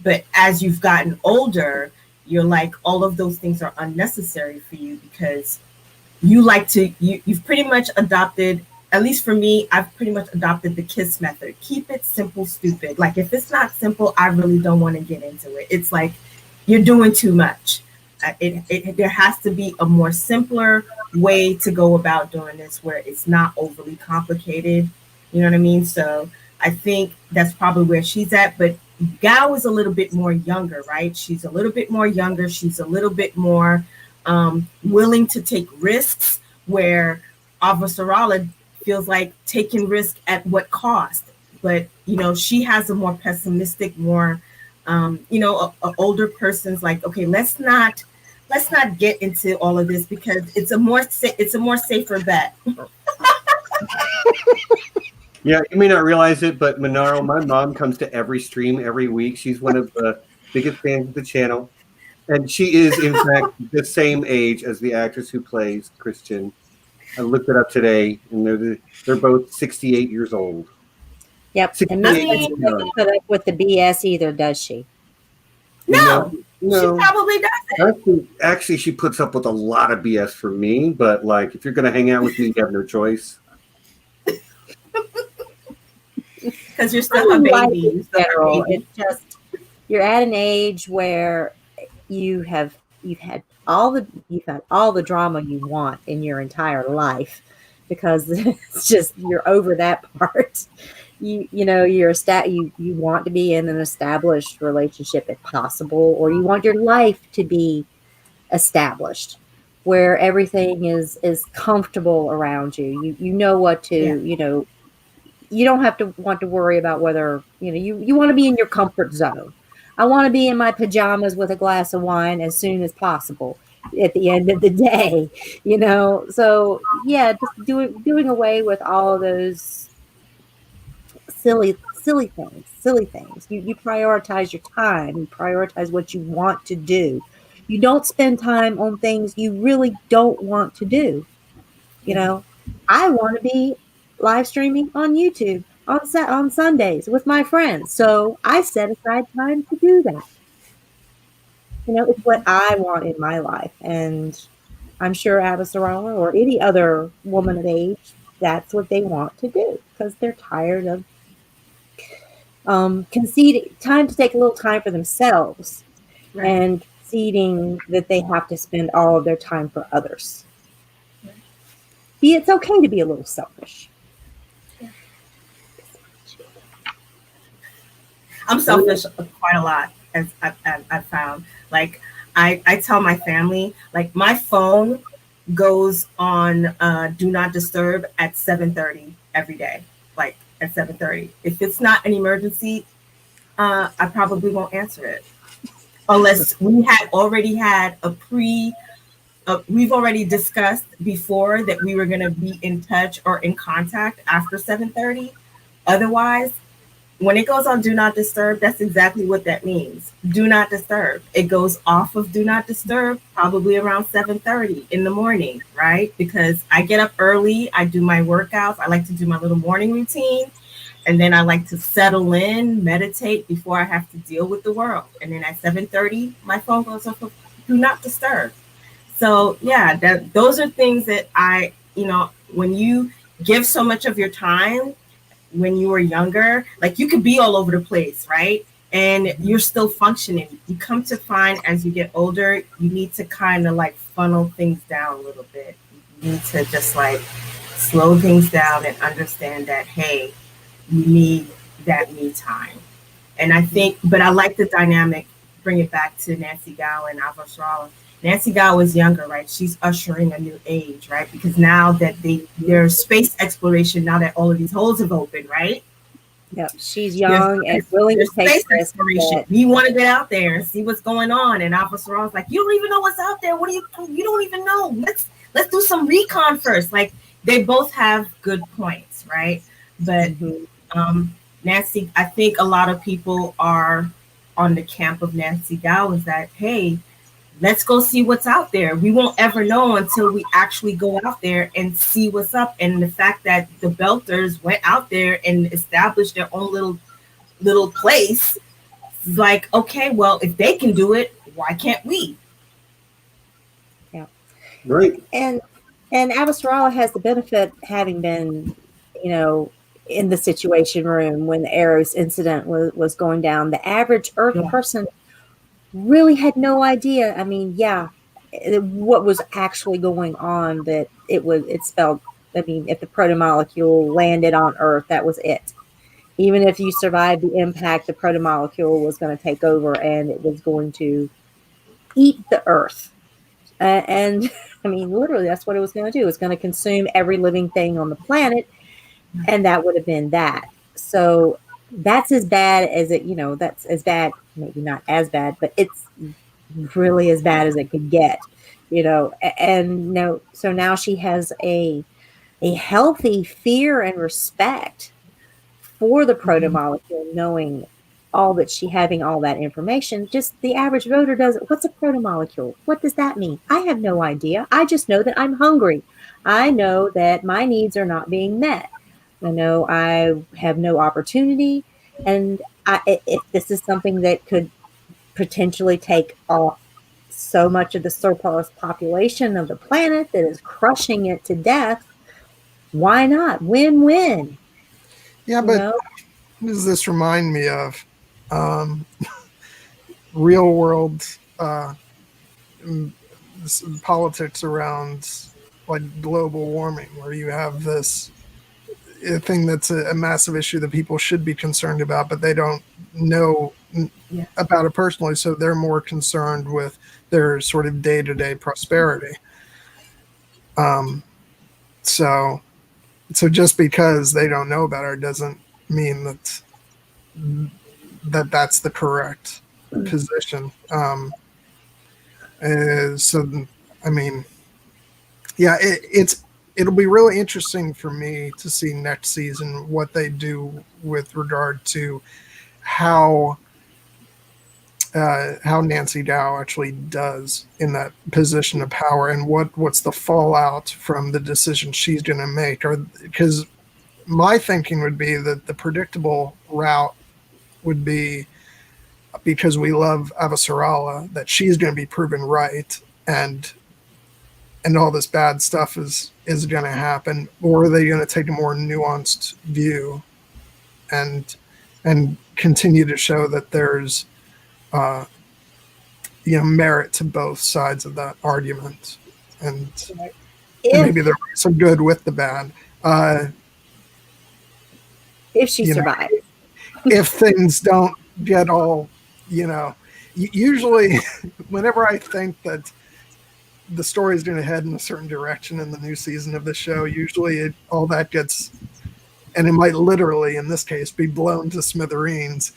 S2: But as you've gotten older, you're all of those things are unnecessary for you, because you've pretty much adopted, at least for me, I've pretty much adopted the KISS method. Keep it simple, stupid. If it's not simple, I really don't want to get into it. It's you're doing too much. There has to be a more simpler way to go about doing this, where it's not overly complicated. You know what I mean? So I think that's probably where she's at. But Gao is a little bit more younger, right? She's a little bit more younger. She's a little bit more willing to take risks, where Avasarala feels like taking risk at what cost. But, she has a more pessimistic, more, a older person's okay, let's not let's not get into all of this because it's a more safer bet.
S1: Yeah, you may not realize it, but Manaro, my mom comes to every stream every week. She's one of the biggest fans of the channel. And she is, in fact, the same age as the actress who plays Chrisjen. I looked it up today, and they're both 68 years old.
S4: Yep. And
S1: 68
S4: Miss
S1: years
S4: doesn't
S1: young.
S4: put up with the BS either, does she?
S2: No,
S1: No.
S2: she probably doesn't.
S1: Actually, she puts up with a lot of BS for me, but like, if you're going to hang out with me, you have no choice.
S2: Because you're still a baby.
S4: In general, it's just you're at an age where you've had all the drama you want in your entire life, because it's just you're over that part. You want to be in an established relationship if possible, or you want your life to be established where everything is comfortable around you. You know what to you don't have to want to worry about whether you want to be in your comfort zone. I want to be in my pajamas with a glass of wine as soon as possible at the end of the day, So yeah, just doing away with all of those silly things. You prioritize your time. You prioritize what you want to do. You don't spend time on things you really don't want to do. I want to be live streaming on YouTube on Sundays with my friends. So I set aside time to do that. It's what I want in my life. And I'm sure Avasarala or any other woman of age, that's what they want to do because they're tired of conceding time to take a little time for themselves and conceding that they have to spend all of their time for others. It's okay to be a little selfish.
S2: I'm selfish quite a lot, as I've found. Like, I tell my family, like, my phone goes on Do Not Disturb at 7:30 every day, like at 7:30. If it's not an emergency, I probably won't answer it. Unless we had already had we've already discussed before that we were going to be in touch or in contact after 7:30. Otherwise, when it goes on Do Not Disturb, that's exactly what that means. Do not disturb. It goes off of Do Not Disturb probably around 7:30 in the morning, right? Because I get up early, I do my workouts, I like to do my little morning routine, and then I like to settle in, meditate before I have to deal with the world. And then at 7:30, my phone goes off of Do Not Disturb. So yeah, those are things that when you give so much of your time when you were younger, like you could be all over the place, right? And you're still functioning. You come to find as you get older, you need to kind of like funnel things down a little bit. You need to just like slow things down and understand that, hey, you need that me time. And I think, but I like the dynamic, bring it back to Nancy Gow and Avasarala. Nancy Gow is younger, right? She's ushering a new age, right? Because now that there's space exploration, now that all of these holes have opened, right?
S4: Yep, she's young and willing to take
S2: space exploration. We want to get out there and see what's going on. And Avasarala's like, you don't even know what's out there. You don't even know. Let's do some recon first. Like, they both have good points, right? But Nancy, I think a lot of people are on the camp of Nancy Gow is that, hey, let's go see what's out there. We won't ever know until we actually go out there and see what's up. And the fact that the Belters went out there and established their own little place, is like, okay, well, if they can do it, why can't we?
S4: Yeah.
S1: Right.
S4: And Avasarala has the benefit having been, in the Situation Room when the Eros incident was going down. The average Earth person really had no idea. I mean, what was actually going on, that it spelled, I mean, if the protomolecule landed on Earth, that was it. Even if you survived the impact, the protomolecule was going to take over and it was going to eat the Earth. And I mean, literally, that's what it was going to do. It's going to consume every living thing on the planet. And that would have been that. So that's as bad as it, that's as bad, maybe not as bad, but it's really as bad as it could get, and no, so now she has a healthy fear and respect for the protomolecule, knowing all that she having all that information. Just the average voter doesn't. What's a protomolecule? What does that mean? I have no idea. I just know that I'm hungry. I know that my needs are not being met. I know I have no opportunity. And if this is something that could potentially take off so much of the surplus population of the planet that is crushing it to death, why not? Win-win.
S3: Yeah, but what does this remind me of? Real world politics around like global warming, where you have this thing that's a massive issue that people should be concerned about, but they don't know about it personally, so they're more concerned with their sort of day-to-day prosperity. So just because they don't know about it doesn't mean that's the correct position. So I mean, yeah, it'll be really interesting for me to see next season what they do with regard to how Nancy Dow actually does in that position of power, and what's the fallout from the decision she's going to make. Or because my thinking would be that the predictable route would be, because we love Avasarala, that she's going to be proven right, and all this bad stuff is going to happen. Or are they going to take a more nuanced view and continue to show that there's merit to both sides of that argument, and maybe there's some good with the bad.
S4: If she survives.
S3: If things don't get all, usually whenever I think that the story is going to head in a certain direction in the new season of the show, usually all that gets, and it might literally, in this case, be blown to smithereens.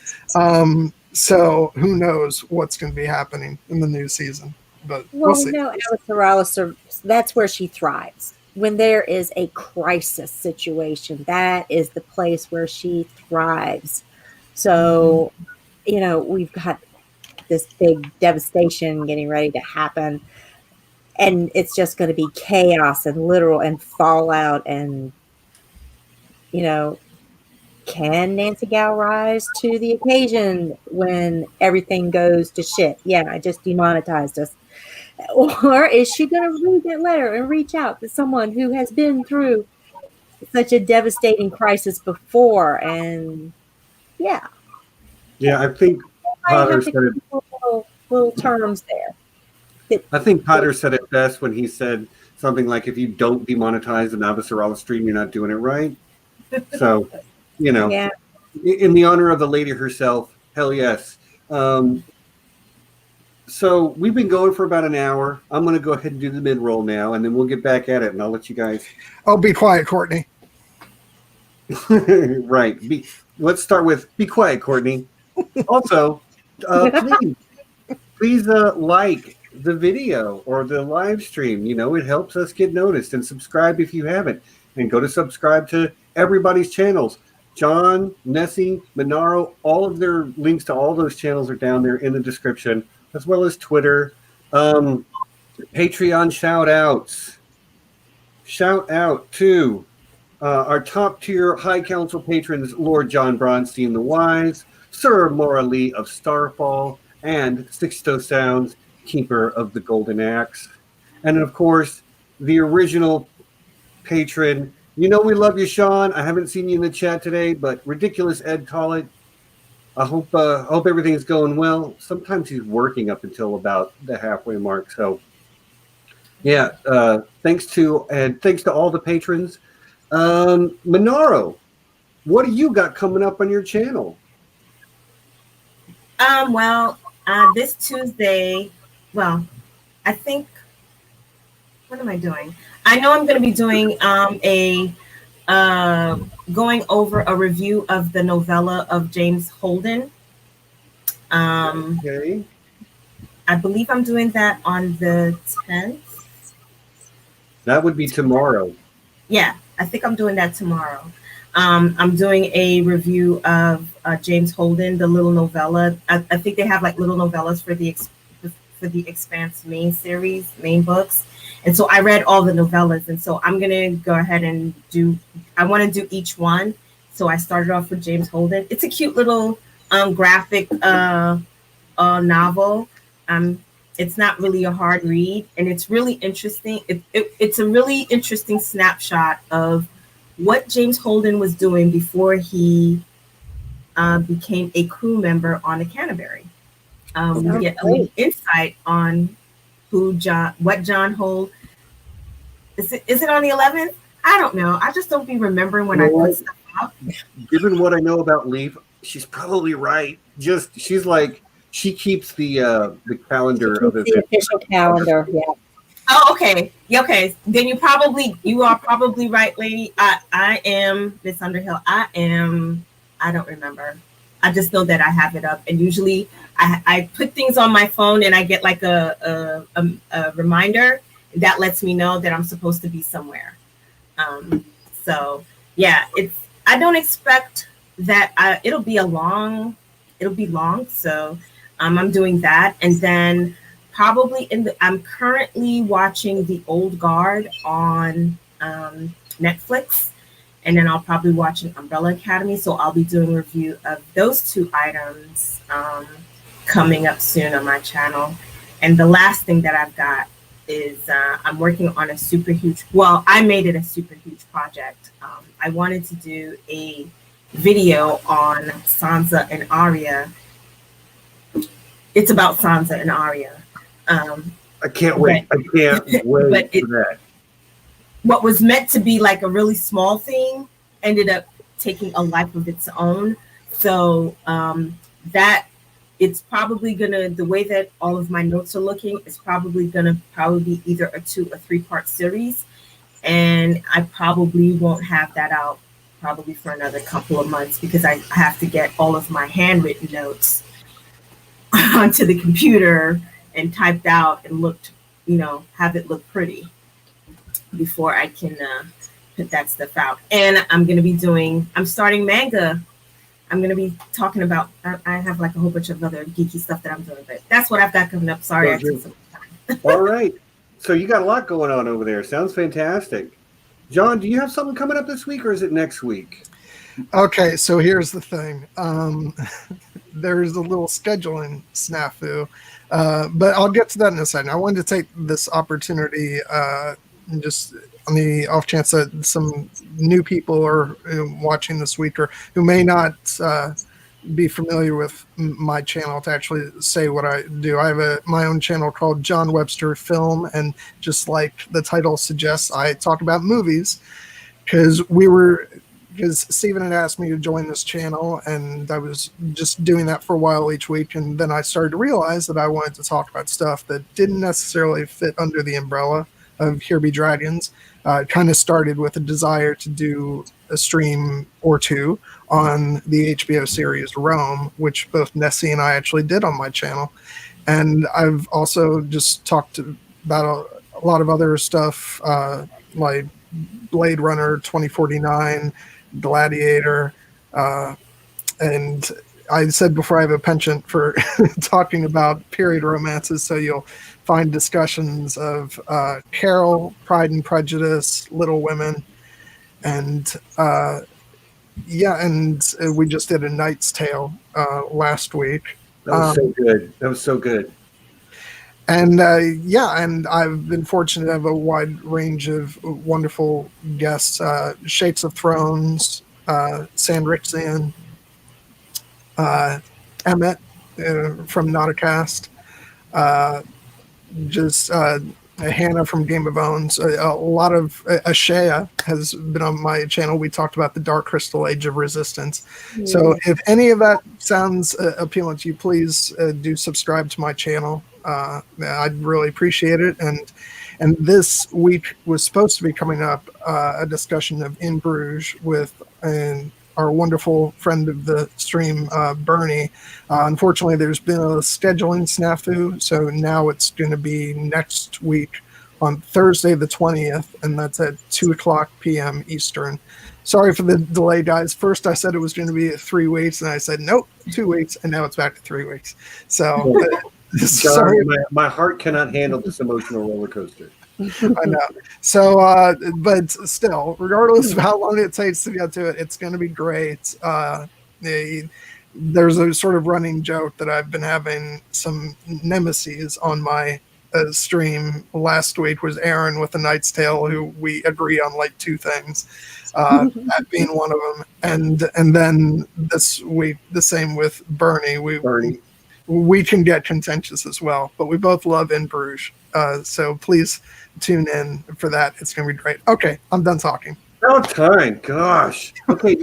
S3: So who knows what's going to be happening in the new season, but we'll see.
S4: Avasarala, that's where she thrives. When there is a crisis situation, that is the place where she thrives. So, we've got this big devastation getting ready to happen, and it's just going to be chaos and literal and fallout. And, can Nancy Dow rise to the occasion when everything goes to shit? Yeah, I just demonetized us. Or is she going to read that letter and reach out to someone who has been through such a devastating crisis before? And yeah,
S1: I think Potter said it.
S4: Little terms there.
S1: I think Potter said it best when he said something like, "If you don't demonetize an Avasarala stream, you're not doing it right." So, in the honor of the lady herself, hell yes. So we've been going for about an hour. I'm going to go ahead and do the mid-roll now, and then we'll get back at it, and I'll let you guys.
S3: Oh, be quiet, Courtney.
S1: Right. Let's start with be quiet, Courtney. Also, please like the video or the live stream. It helps us get noticed. And subscribe if you haven't. And go to subscribe to everybody's channels. John, Nessie, Manaro, all of their links to all those channels are down there in the description, as well as Twitter. Patreon shout-outs. Shout out to our top-tier High Council patrons, Lord John Bronsteen the Wise, Sir Maura Lee of Starfall, and Sixto Sounds, Keeper of the Golden Axe. And, of course, the original patron. We love you, Sean. I haven't seen you in the chat today, but ridiculous Ed Tollett. I hope everything's going well. Sometimes he's working up until about the halfway mark. So, thanks to all the patrons. Manaro, what do you got coming up on your channel?
S2: This Tuesday, I think, what am I doing? I know I'm going to be doing going over a review of the novella of James Holden.
S1: Okay.
S2: I I believe I'm doing that on the 10th.
S1: That would be tomorrow.
S2: Yeah, I think I'm doing that tomorrow. I'm doing a review of James Holden, the little novella. I think they have like little novellas for the Expanse main books. And so I read all the novellas, and so I'm gonna go ahead and I want to do each one. So I started off with James Holden. It's a cute little graphic novel. It's not really a hard read, and it's really interesting. It's a really interesting snapshot of what James Holden was doing before he became a crew member on the Canterbury. We get insight on what John Holt. Is it on the 11th? I don't know. I just don't be remembering when I put stuff out.
S1: Given what I know about Leaf, she's probably right. She keeps the calendar of
S4: the official calendar. Yeah.
S2: Oh, okay. Yeah, okay. Then you are probably right, lady. I am Miss Underhill. I don't remember. I just know that I have it up, and usually I put things on my phone, and I get like a reminder that lets me know that I'm supposed to be somewhere. So yeah, I don't expect that it'll be long. So I'm doing that, and then probably I'm currently watching The Old Guard on Netflix. And then I'll probably watch an Umbrella Academy. So I'll be doing a review of those two items coming up soon on my channel. And the last thing that I've got is I'm working on a super huge, I made it a super huge project. I wanted to do a video on Sansa and Arya. It's about Sansa and Arya.
S1: I can't wait. I can't wait for that.
S2: What was meant to be like a really small thing ended up taking a life of its own. So that it's probably the way that all of my notes are looking is probably be either a 2 or 3 part series. And I probably won't have that out probably for another couple of months because I have to get all of my handwritten notes onto the computer and typed out and have it look pretty before I can put that stuff out. And I'm starting manga. I'm going to be talking about, I have like a whole bunch of other geeky stuff that I'm doing, but that's what I've got coming up. Sorry, I took some time.
S1: All right. So you got a lot going on over there. Sounds fantastic. John, do you have something coming up this week or is it next week?
S3: Okay, so here's the thing. There's a little scheduling snafu, but I'll get to that in a second. I wanted to take this opportunity just on the off chance that some new people are watching this week or who may not be familiar with my channel to actually say what I do. I have my own channel called John Webster Film, and just like the title suggests, I talk about movies because Steven had asked me to join this channel, and I was just doing that for a while each week, and then I started to realize that I wanted to talk about stuff that didn't necessarily fit under the umbrella of Here Be Dragons. Kind of started with a desire to do a stream or two on the HBO series Rome, which both Nessie and I actually did on my channel. And I've also just talked about a lot of other stuff like Blade Runner 2049, Gladiator, and I said before I have a penchant for talking about period romances, so you'll find discussions of Carol, Pride and Prejudice, Little Women, and we just did A Knight's Tale last week.
S1: That was so good.
S3: And and I've been fortunate to have a wide range of wonderful guests: Shapes of Thrones, Sandrixian, Emmett from Nauticast, Hannah from Game of Owns. A lot of Ashea has been on my channel. We talked about the Dark Crystal Age of Resistance. Mm. So if any of that sounds appealing to you, please do subscribe to my channel. I'd really appreciate it. And this week was supposed to be coming up a discussion of In Bruges with our wonderful friend of the stream, Bernie. Unfortunately, there's been a scheduling snafu, so now it's going to be next week on Thursday the 20th, and that's at 2:00 p.m. Eastern. Sorry for the delay, guys. First, I said it was going to be 3 weeks, and I said, nope, 2 weeks, and now it's back to 3 weeks. So, sorry.
S1: My heart cannot handle this emotional roller coaster.
S3: I know. So, but still, regardless of how long it takes to get to it, it's going to be great. There's a sort of running joke that I've been having some nemesis on my stream. Last week was Aaron with the Knight's Tale, who we agree on like 2 things, that being one of them. And then this week, the same with Bernie. We can get contentious as well, but we both love In Bruges. So please tune in for that. It's going to be great. Okay, I'm done talking.
S1: About time, gosh. Okay,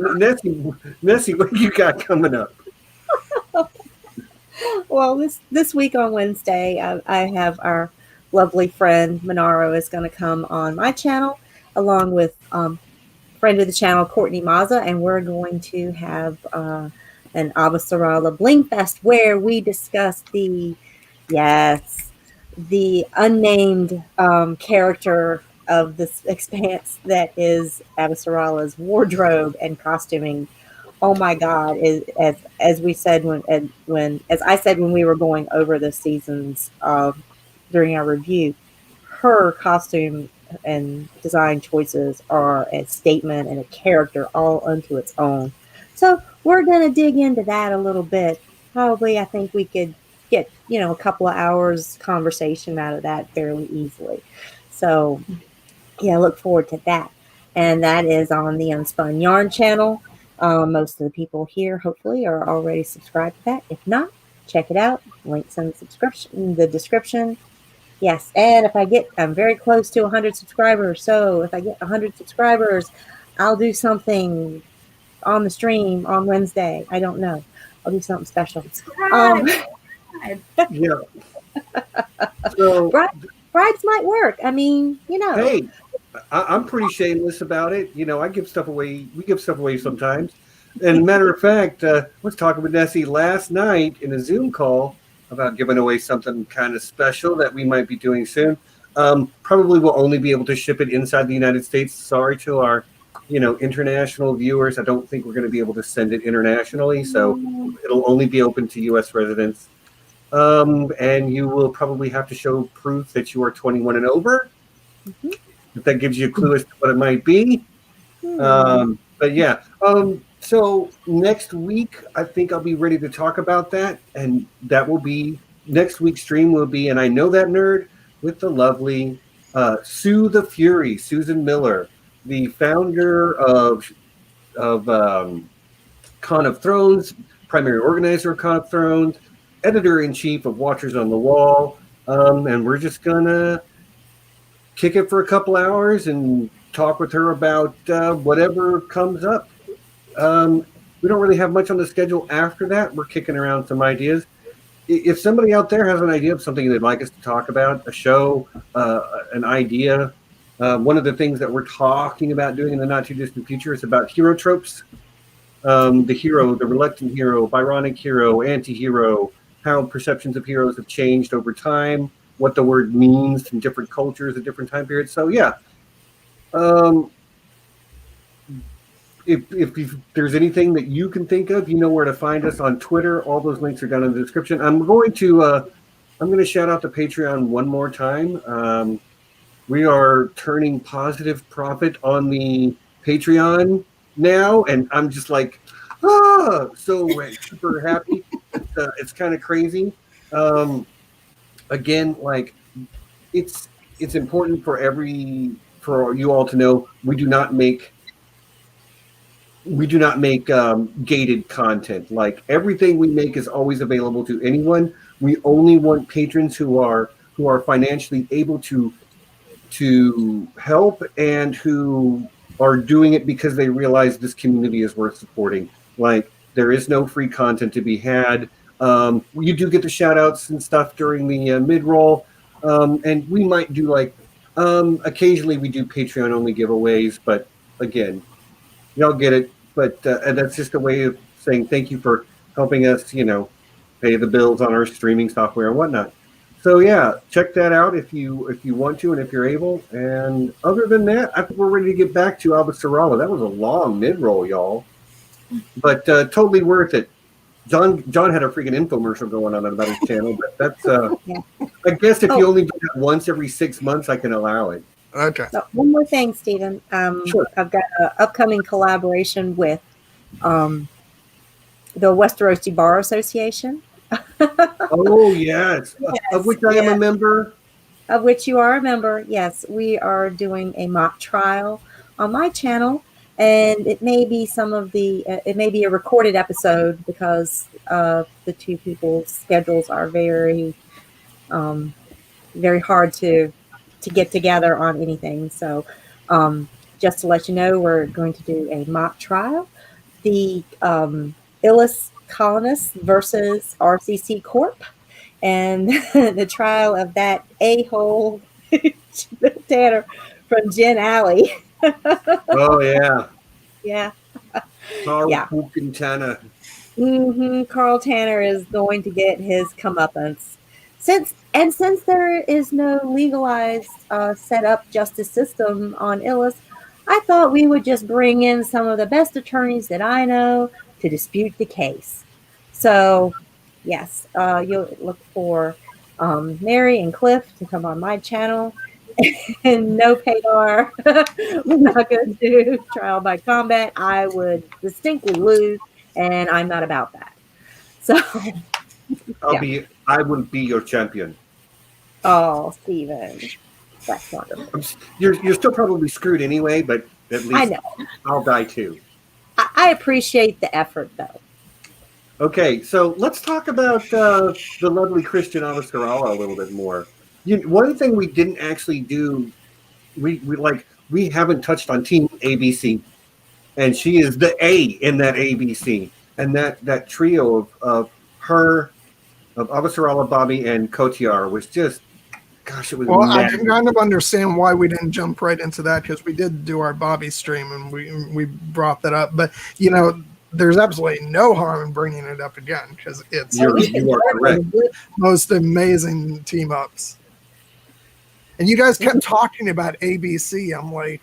S1: Nessie, what you got coming up?
S4: Well, this week on Wednesday, I have our lovely friend Manaro is going to come on my channel, along with friend of the channel Courtney Mazza, and we're going to have an Avasarala Bling Fest where we discuss the unnamed character of this Expanse that is Avasarala's wardrobe and costuming. Oh my God! As we said as I said when we were going over the seasons during our review, her costume and design choices are a statement and a character all unto its own. So we're gonna dig into that a little bit. Probably, I think we could get a couple of hours conversation out of that fairly easily. So yeah, look forward to that. And that is on the Unspun Yarn channel. Most of the people here, hopefully, are already subscribed to that. If not, check it out. Links in the description. Yes, and I'm very close to 100 subscribers. So if I get 100 subscribers, I'll do something on the stream on Wednesday. I don't know. I'll do something special.
S1: Yeah. So
S4: bribes might work. I mean,
S1: Hey, I'm pretty shameless about it. I give stuff away. We give stuff away sometimes. And matter of fact, I was talking with Nessie last night in a Zoom call about giving away something kind of special that we might be doing soon. Probably will only be able to ship it inside the United States. Sorry to our, international viewers. I don't think we're going to be able to send it internationally. So it'll only be open to U.S. residents. And you will probably have to show proof that you are 21 and over. Mm-hmm. If that gives you a clue as to what it might be. But yeah. So next week, I think I'll be ready to talk about that. And that will be, next week's stream will be, and I know that nerd, with the lovely Sue the Fury, Susan Miller, the founder of Con of Thrones, primary organizer of Con of Thrones, editor-in-chief of Watchers on the Wall. And we're just going to kick it for a couple hours and talk with her about whatever comes up. We don't really have much on the schedule after that. We're kicking around some ideas. If somebody out there has an idea of something they'd like us to talk about, a show, an idea, one of the things that we're talking about doing in the not too distant future is about hero tropes. The hero, the reluctant hero, Byronic hero, anti-hero, how perceptions of heroes have changed over time, what the word means in different cultures at different time periods. So yeah, if there's anything that you can think of, you know where to find us on Twitter. All those links are down in the description. I'm going to shout out the Patreon one more time. We are turning positive profit on the Patreon now, and I'm just like, so super happy. It's kind of crazy. Again, like it's important for you all to know we do not make gated content. Like everything we make is always available to anyone. We only want patrons who are financially able to help and who are doing it because they realize this community is worth supporting. Like there is no free content to be had. You do get the shout outs and stuff during the mid-roll. And we might do occasionally we do Patreon only giveaways, but again, y'all get it. but and that's just a way of saying thank you for helping us, pay the bills on our streaming software and whatnot. So yeah, check that out if you want to and if you're able. And other than that, I think we're ready to get back to Avasarala. That was a long mid-roll, y'all, but totally worth it. John had a freaking infomercial going on about his channel, but that's I guess if you only do that once every 6 months, I can allow it.
S3: Okay.
S4: So one more thing, Stephen.
S1: Sure.
S4: I've got an upcoming collaboration with the Westerosi Bar Association.
S1: Oh yes, of which I am a member.
S4: Of which you are a member. Yes, we are doing a mock trial on my channel, and it may be it may be a recorded episode because the two people's schedules are very, very hard to get together on anything. So, just to let you know, we're going to do a mock trial. The Illis Colonists versus RCC Corp, and the trial of that a-hole Tanner from Jen Alley.
S1: Oh yeah,
S4: Yeah.
S1: Carl
S4: Yeah.
S1: Tanner.
S4: Carl Tanner is going to get his comeuppance. Since there is no legalized set up justice system on Illis, I thought we would just bring in some of the best attorneys that I know to dispute the case. So, yes, you'll look for Mary and Cliff to come on my channel. And no Padar. We're not going to do trial by combat. I would distinctly lose, and I'm not about that. So,
S1: I wouldn't be your champion.
S4: oh, Stephen, that's wonderful.
S1: You're still probably screwed anyway, but at least
S4: I know.
S1: I'll die too.
S4: I appreciate the effort, though.
S1: Okay, so let's talk about the lovely Chrisjen Avasarala a little bit more. One thing we didn't actually do, we haven't touched on Team ABC, and she is the A in that ABC, and that trio of her, of Avasarala, Bobby, and Kotiar was just, gosh, it was.
S3: Well,
S1: mad.
S3: I can kind of understand why we didn't jump right into that, because we did do our Bobby stream and we brought that up, but there's absolutely no harm in bringing it up again, because it's
S1: You are correct.
S3: most amazing team ups. And you guys kept talking about ABC. I'm like,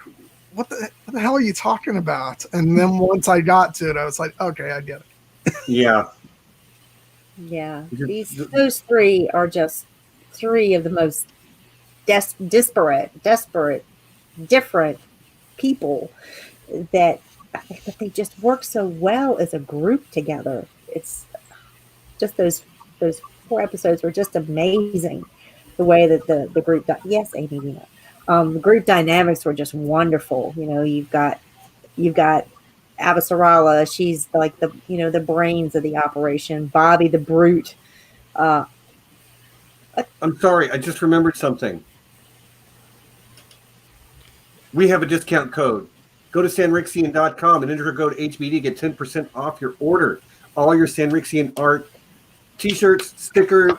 S3: what the hell are you talking about? And then once I got to it, I was like, okay, I get it.
S1: Yeah.
S4: Yeah, those three are just three of the most disparate, different people that. But they just work so well as a group together. It's just those 4 episodes were just amazing. The way that the group, yes, Amy, the group dynamics were just wonderful. You've got Avasarala. She's like the brains of the operation. Bobby, the brute.
S1: I'm sorry, I just remembered something. We have a discount code. Go to sanrixian.com and enter code HBD. Get 10% off your order. All your Sanrixian art, t-shirts, stickers,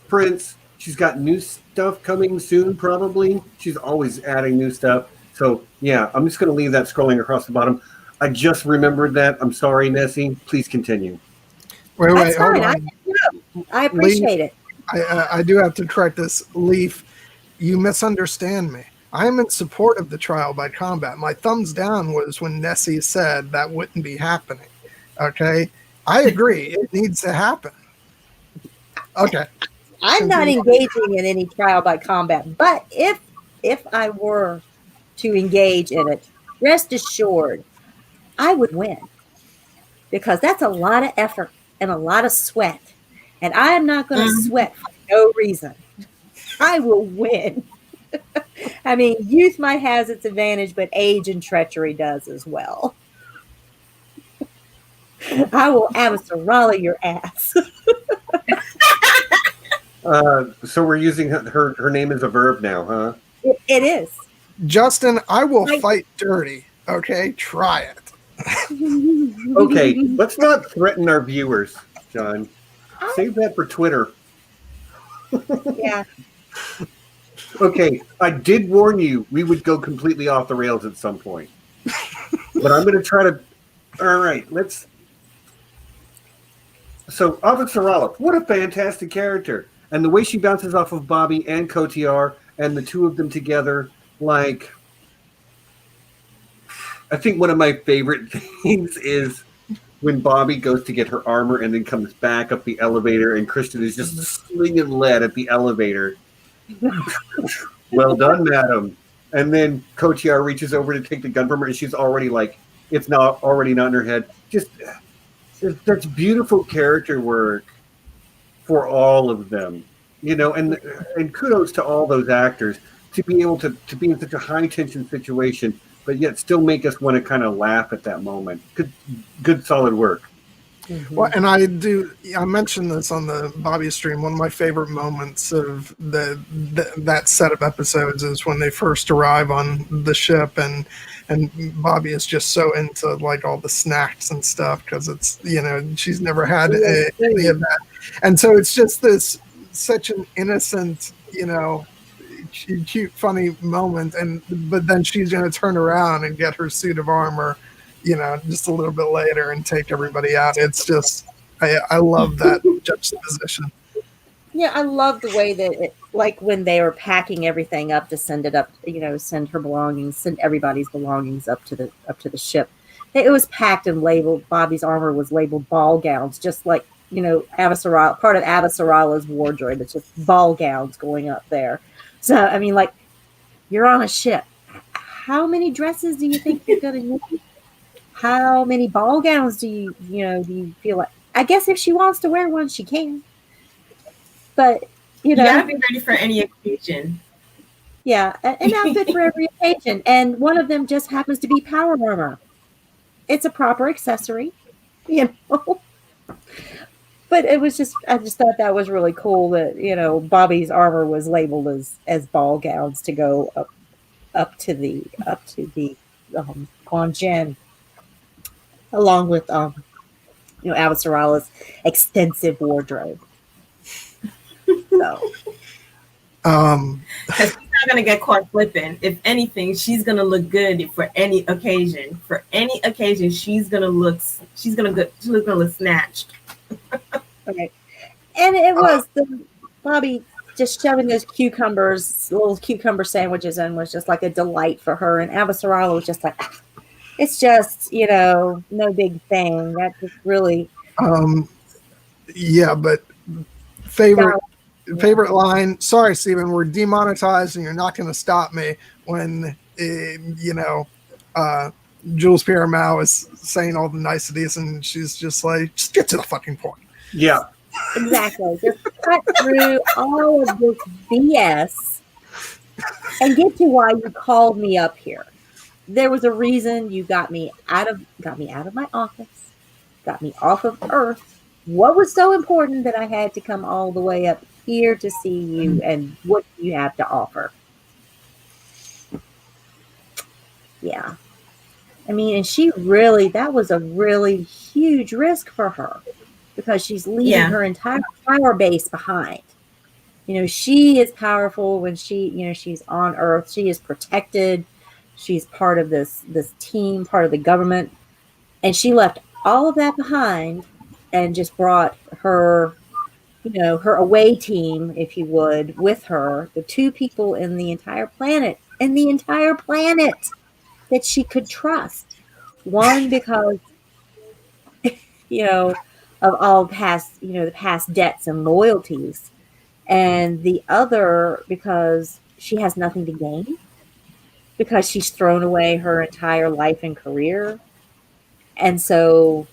S1: prints. She's got new stuff coming soon, probably. She's always adding new stuff. So, yeah, I'm just going to leave that scrolling across the bottom. I just remembered that. I'm sorry, Nessie. Please continue.
S3: Wait,
S4: That's
S3: hold
S4: fine.
S3: on.
S4: I appreciate it.
S3: I do have to correct this. Leaf, you misunderstand me. I am in support of the trial by combat. My thumbs down was when Nessie said that wouldn't be happening. Okay? I agree. It needs to happen. Okay.
S4: I'm not engaging in any trial by combat, but if I were to engage in it, rest assured, I would win, because that's a lot of effort and a lot of sweat, and I am not going to sweat for no reason. I will win. I mean, youth might has its advantage, but age and treachery does as well. I will Avasarala your ass.
S1: So we're using her name as a verb now, huh?
S4: It is.
S3: Justin, I will fight dirty. Okay? Try it.
S1: Okay, let's not threaten our viewers, John. Save that for Twitter.
S4: Yeah.
S1: Okay, I did warn you we would go completely off the rails at some point. But I'm going to try to All right, So Avasarala, what a fantastic character, and the way she bounces off of Bobby and Kotiar, and the two of them together, like, I think one of my favorite things is when Bobby goes to get her armor and then comes back up the elevator, and Chrisjen is just slinging lead at the elevator. Well done, madam. And then Kotiar reaches over to take the gun from her, and she's already like, it's not already not in her head. Just that's beautiful character work for all of them, and kudos to all those actors to be able to be in such a high tension situation, but yet still make us want to kind of laugh at that moment. Good solid work.
S3: Mm-hmm. Well, and I mentioned this on the Bobby stream. One of my favorite moments of that set of episodes is when they first arrive on the ship, and Bobby is just so into like all the snacks and stuff because it's she's never had any of that, and so it's just such an innocent cute funny moment, but then she's going to turn around and get her suit of armor just a little bit later and take everybody out. It's just, I love that juxtaposition.
S4: Yeah, I love the way that like when they were packing everything up to send it up, send her belongings, send everybody's belongings up to the ship. It was packed and labeled. Bobby's armor was labeled ball gowns, just like, Avasarala, part of Avasarala's wardrobe. It's just ball gowns going up there. So, I mean, like, you're on a ship. How many dresses do you think you're going to need? How many ball gowns do you feel like? I guess if she wants to wear one, she can. But,
S2: you gotta be ready for any occasion.
S4: Yeah, an outfit for every occasion. And one of them just happens to be power armor. It's a proper accessory, But it was I just thought that was really cool that, Bobby's armor was labeled as ball gowns to go up to the Guanjin, along with Avasarala's extensive wardrobe. So,
S2: she's not gonna get caught flipping. If anything, she's gonna look good for any occasion. For any occasion, she's gonna look snatched.
S4: Okay, and it was Bobby just shoving those little cucumber sandwiches in was just like a delight for her, and Avasarala was just like, it's just no big thing. That just really
S3: yeah, but favorite line. Sorry, Steven, we're demonetized, and you're not going to stop me when Jules Pierre Mao is saying all the niceties, and she's just like, just get to the fucking point.
S1: Yeah,
S4: exactly. Just cut through all of this BS and get to why you called me up here. There was a reason you got me out of my office, got me off of Earth. What was so important that I had to come all the way up here to see you, and what you have to offer? Yeah. I mean, and that was a really huge risk for her because she's leaving her entire power base behind. She is powerful when she's on Earth. She is protected. She's part of this team, part of the government. And she left all of that behind and just brought her, her away team, if you would, with her, the two people in the entire planet that she could trust. One, because, of all past, the past debts and loyalties. And the other, because she has nothing to gain, because she's thrown away her entire life and career. And so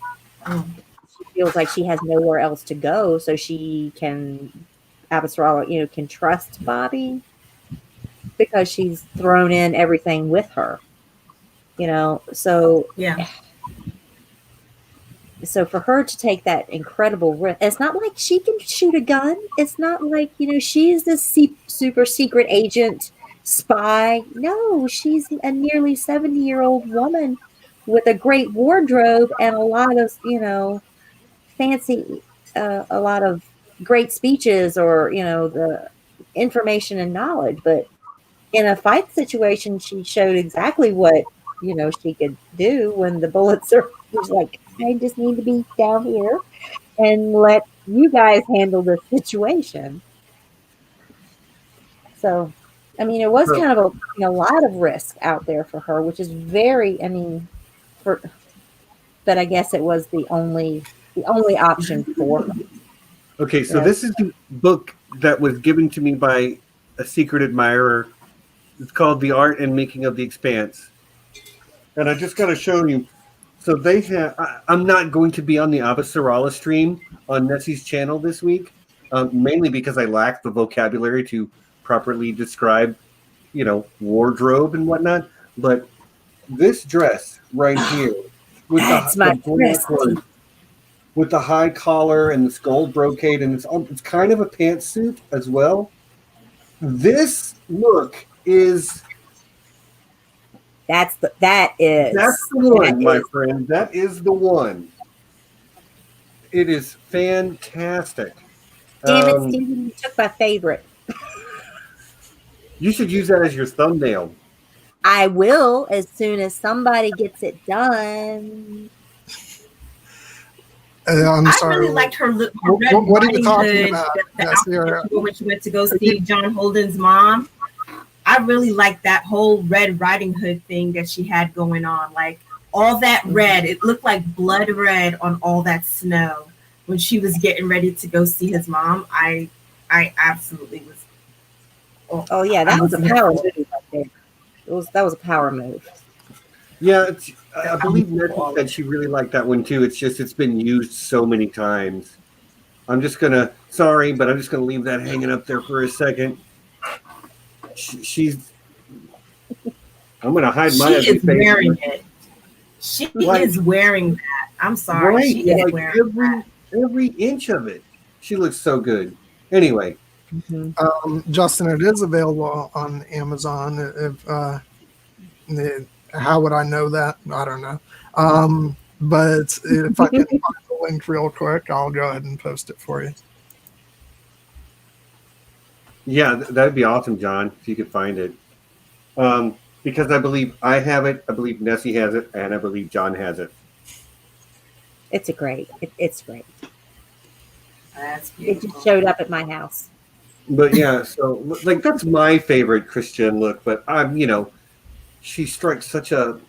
S4: she feels like she has nowhere else to go. So she Avasarala, can trust Bobby because she's thrown in everything with her, so
S2: yeah.
S4: So for her to take that incredible risk, it's not like she can shoot a gun. It's not like, she's this super secret agent spy. No, she's a nearly 70-year-old woman with a great wardrobe and a lot of, fancy, a lot of great speeches or, the information and knowledge. But in a fight situation, she showed exactly what she could do when the bullets are. She's like, I just need to be down here and let you guys handle this situation. So, I mean, it was
S1: So-
S4: kind of a lot of risk out there for her, which is very, I mean, but I guess it was the only option for her.
S1: Okay, so
S4: Yeah.
S1: this is the book that was given to me by a secret admirer. It's called The Art and Making of the Expanse. And I just got to show you. So they have. I'm not going to be on the Avasarala stream on Nessie's channel this week, mainly because I lack the vocabulary to properly describe, wardrobe and whatnot. But this dress right here, with
S4: That's
S1: the
S4: my
S1: black one, with the high collar and this gold brocade, and it's kind of a pantsuit as well. This look is.
S4: That's the
S1: one, my friend. That is the one. It is fantastic.
S4: Damn it, Steven, you took my favorite.
S1: You should use that as your thumbnail.
S4: I will as soon as somebody gets it done.
S3: I'm
S2: I
S3: sorry.
S2: really liked her look.
S3: What are you talking about?
S2: The
S3: Yes,
S2: outfit when she went to go see John Holden's mom. I really liked that whole Red Riding Hood thing that she had going on. Like all that red, it looked like blood red on all that snow when she was getting ready to go see his mom. I absolutely was.
S4: Oh yeah, that was a power move right there. That was a power move.
S1: Yeah, I believe Nessie said she really liked that one too. It's just it's been used so many times. I'm just gonna leave that hanging up there for a second. I'm gonna hide my
S2: She is
S1: face.
S2: wearing it. She is wearing that. I'm sorry.
S1: Right,
S2: She is wearing that.
S3: every
S1: inch of it. She looks so good. Anyway,
S3: Justin, it is available on Amazon. How would I know that? I don't know. But if I can find the link real quick, I'll go ahead and post it for you.
S1: yeah, that'd be awesome, John, if you could find it. Because I believe I have it, I believe Nessie has it, and I believe John has it.
S4: It's great. It's great.
S2: That's
S4: It just showed up at my house.
S1: But yeah, so like that's my favorite Chrisjen look. But she's such a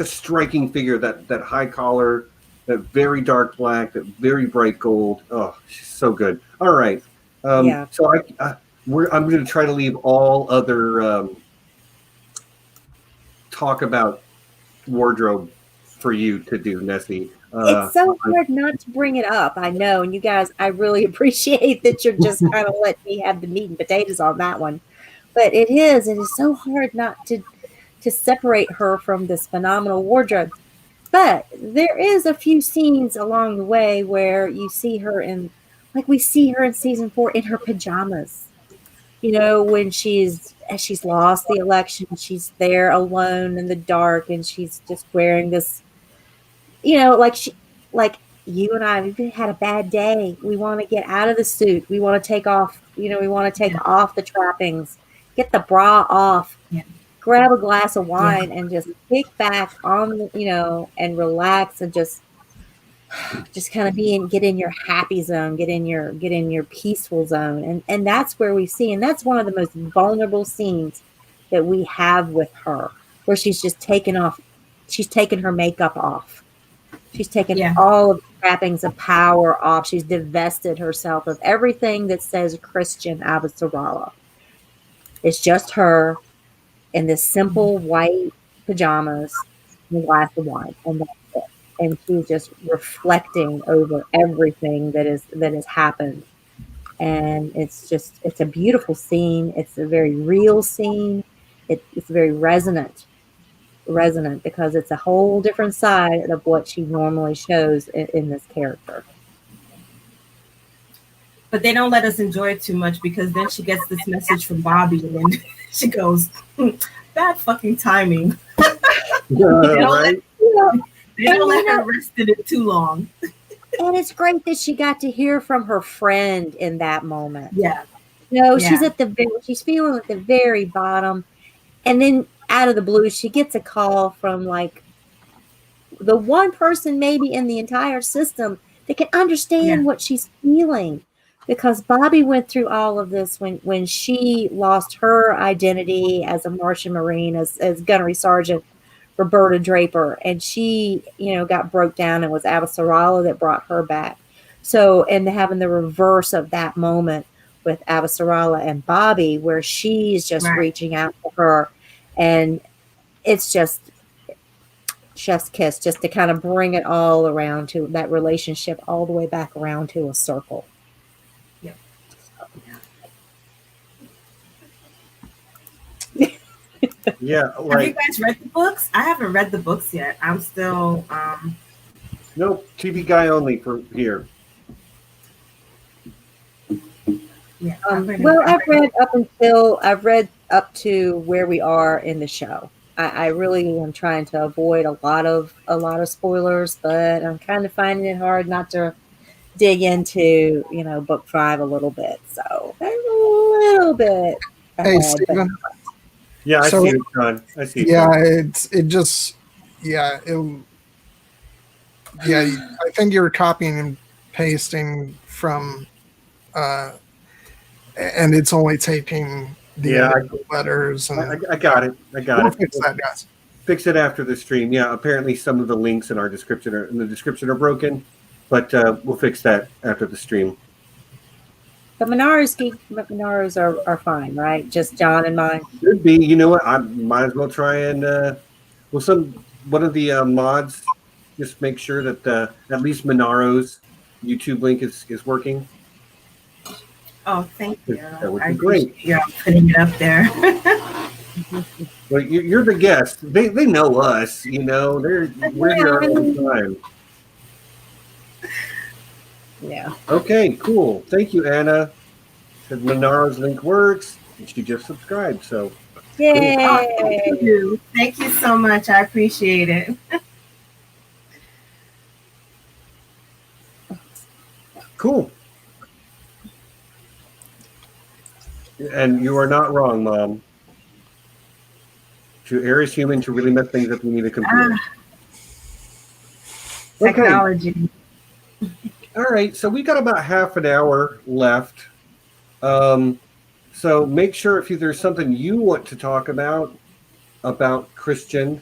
S1: striking figure. That high collar, that very dark black, that very bright gold. Oh, she's so good. All right.
S4: Yeah.
S1: So I'm going to try to leave all other talk about wardrobe for you to do, Nessie.
S4: It's so hard not to bring it up. I know. And you guys, I really appreciate that you're just kind of letting me have the meat and potatoes on that one. But it is so hard not to separate her from this phenomenal wardrobe. But there is a few scenes along the way where you see her we see her in season 4 in her pajamas. When she's lost the election, she's there alone in the dark and she's just wearing this, like you and I, we've had a bad day. We want to get out of the suit. We want to take off, we want to take off the trappings, get the bra off, grab a glass of wine and just kick back on, and relax and just kind of get in your happy zone, get in your peaceful zone. And that's where we see, and that's one of the most vulnerable scenes that we have with her, where she's just taken her makeup off. She's taken all of the trappings of power off. She's divested herself of everything that says Chrisjen Avasarala. It's just her in this simple white pajamas and a glass of wine. And that's it. And she's just reflecting over everything that has happened. And it's a beautiful scene. It's a very real scene. It's very resonant because it's a whole different side of what she normally shows in this character.
S2: But they don't let us enjoy it too much because then she gets this message from Bobby and then she goes, bad fucking timing. They don't let her rest in it too long.
S4: And it's great that she got to hear from her friend in that moment.
S2: Yeah.
S4: She's she's feeling at the very bottom. And then out of the blue, she gets a call from like the one person maybe in the entire system that can understand what she's feeling, because Bobby went through all of this when she lost her identity as a Martian Marine, as Gunnery Sergeant Roberta Draper, and she, got broke down, and was Avasarala that brought her back. So, and having the reverse of that moment with Avasarala and Bobby, where she's just reaching out to her, and it's just chef's kiss, just to kind of bring it all around to that relationship, all the way back around to a circle.
S1: Yeah.
S2: Have you guys read the books? I haven't read the books yet. I'm still
S1: Nope, TV guy only for here.
S2: Yeah.
S4: Well, I've read up to where we are in the show. I really am trying to avoid a lot of spoilers, but I'm kind of finding it hard not to dig into, book 5 a little bit. So a little bit ahead.
S3: Hey, Stephen.
S1: Yeah, I see it, John. I see it.
S3: Yeah, I think you're copying and pasting from, and it's only taking the letters. And
S1: I got it.
S3: We'll fix that, guys.
S1: Fix it after the stream. Yeah, apparently some of the links in our description are broken, but we'll fix that after the stream.
S2: But
S4: Manaros are fine, right? Just John and mine.
S1: Should be. You know what? I might as well try and one of the mods just make sure that at least Manaro's YouTube link is working.
S2: Oh, thank you.
S1: That would be great.
S2: Yeah, putting it up there.
S1: Well, you're the guest. They know us. We're here all the time.
S4: Yeah.
S1: Okay, cool. Thank you, Anna. Said Manaro's link works, and she just subscribed. So,
S4: yay!
S2: Oh, thank you so much. I appreciate it.
S1: Cool. And you are not wrong, Mom. To err is human. To really mess things up, we need a computer.
S2: Technology.
S1: Okay. All right, so we got about half an hour left. So make sure if there's something you want to talk about Chrisjen,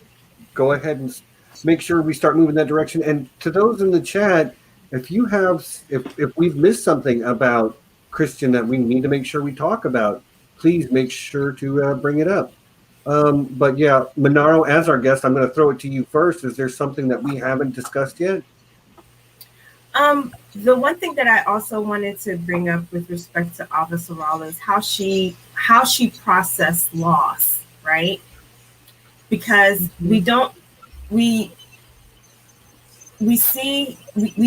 S1: go ahead and make sure we start moving that direction. And to those in the chat, if we've missed something about Chrisjen that we need to make sure we talk about, please make sure to bring it up. But yeah, Manaro, as our guest, I'm going to throw it to you first. Is there something that we haven't discussed yet?
S2: The one thing that I also wanted to bring up with respect to Avasarala is how she processed loss, right? Because we